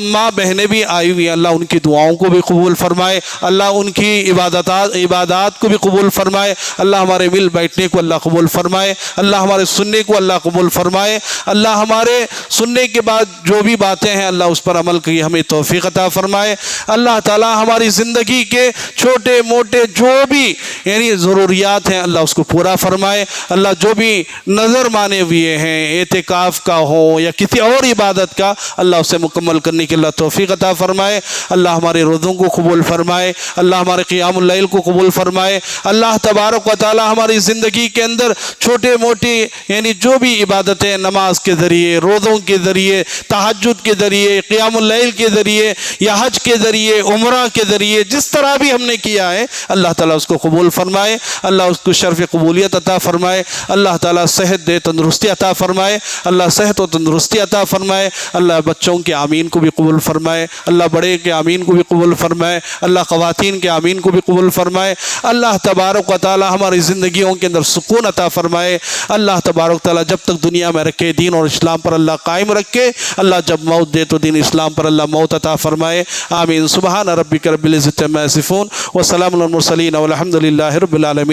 ماں بہنیں بھی آئی ہوئی ہیں اللہ ان کی دعاؤں کو بھی قبول فرمائے، اللہ ان کی عبادات کو بھی قبول فرمائے، اللہ ہمارے مل بیٹھنے کو اللہ قبول فرمائے، اللہ ہمارے سننے کو اللہ قبول فرمائے، اللہ ہمارے سننے کے بعد جو بھی باتیں ہیں اللہ اس پر عمل کی ہمیں توفیق عطا فرمائے۔ اللہ تعالیٰ ہماری زندگی کے چھوٹے موٹے جو بھی یعنی ضروریات ہیں اللہ اس کو پورا فرمائے، اللہ جو بھی نظر مانے ہوئے ہیں اعتکاف کا ہو یا کسی اور عبادت کا اللہ اسے مکمل کرنے کے اللہ توفیق عطا فرمائے، اللہ ہمارے روزوں کو قبول فرمائے، اللہ ہمارے قیام اللیل کو قبول فرمائے۔ اللہ تبارک و تعالیٰ ہماری زندگی کے اندر چھوٹے موٹی یعنی جو بھی عبادتیں نماز کے ذریعے، روزوں کے ذریعے، تہجد کے ذریعے، قیام اللیل کے ذریعے یا حج کے ذریعے، عمرہ کے ذریعے، جس طرح بھی ہم نے کیا ہے اللہ تعالیٰ اس کو قبول فرمائے، اللہ اس کو شرف قبولیت عطا فرمائے، اللہ تعالیٰ صحت دے، تندرستی عطا فرمائے، اللہ صحت و تندرستی عطا فرمائے، اللہ بچوں کے آمین کو بھی قبول فرمائے، اللہ بڑے کے آمین کو بھی قبول فرمائے، اللہ خواتین کے آمین کو بھی قبول فرمائے، اللہ تبارک و تعالیٰ ہماری زندگیوں کے اندر سکون عطا فرمائے، اللہ تبارک و تعالیٰ جب تک دنیا میں رکھے دین اور اسلام پر اللہ قائم رکھے، اللہ جب موت دے تو دین اسلام پر اللہ موت عطا فرمائے، آمین۔ سبحان ربک رب العزت عما یصفون وسلام علی المرسلین والحمد للہ رب العالمین۔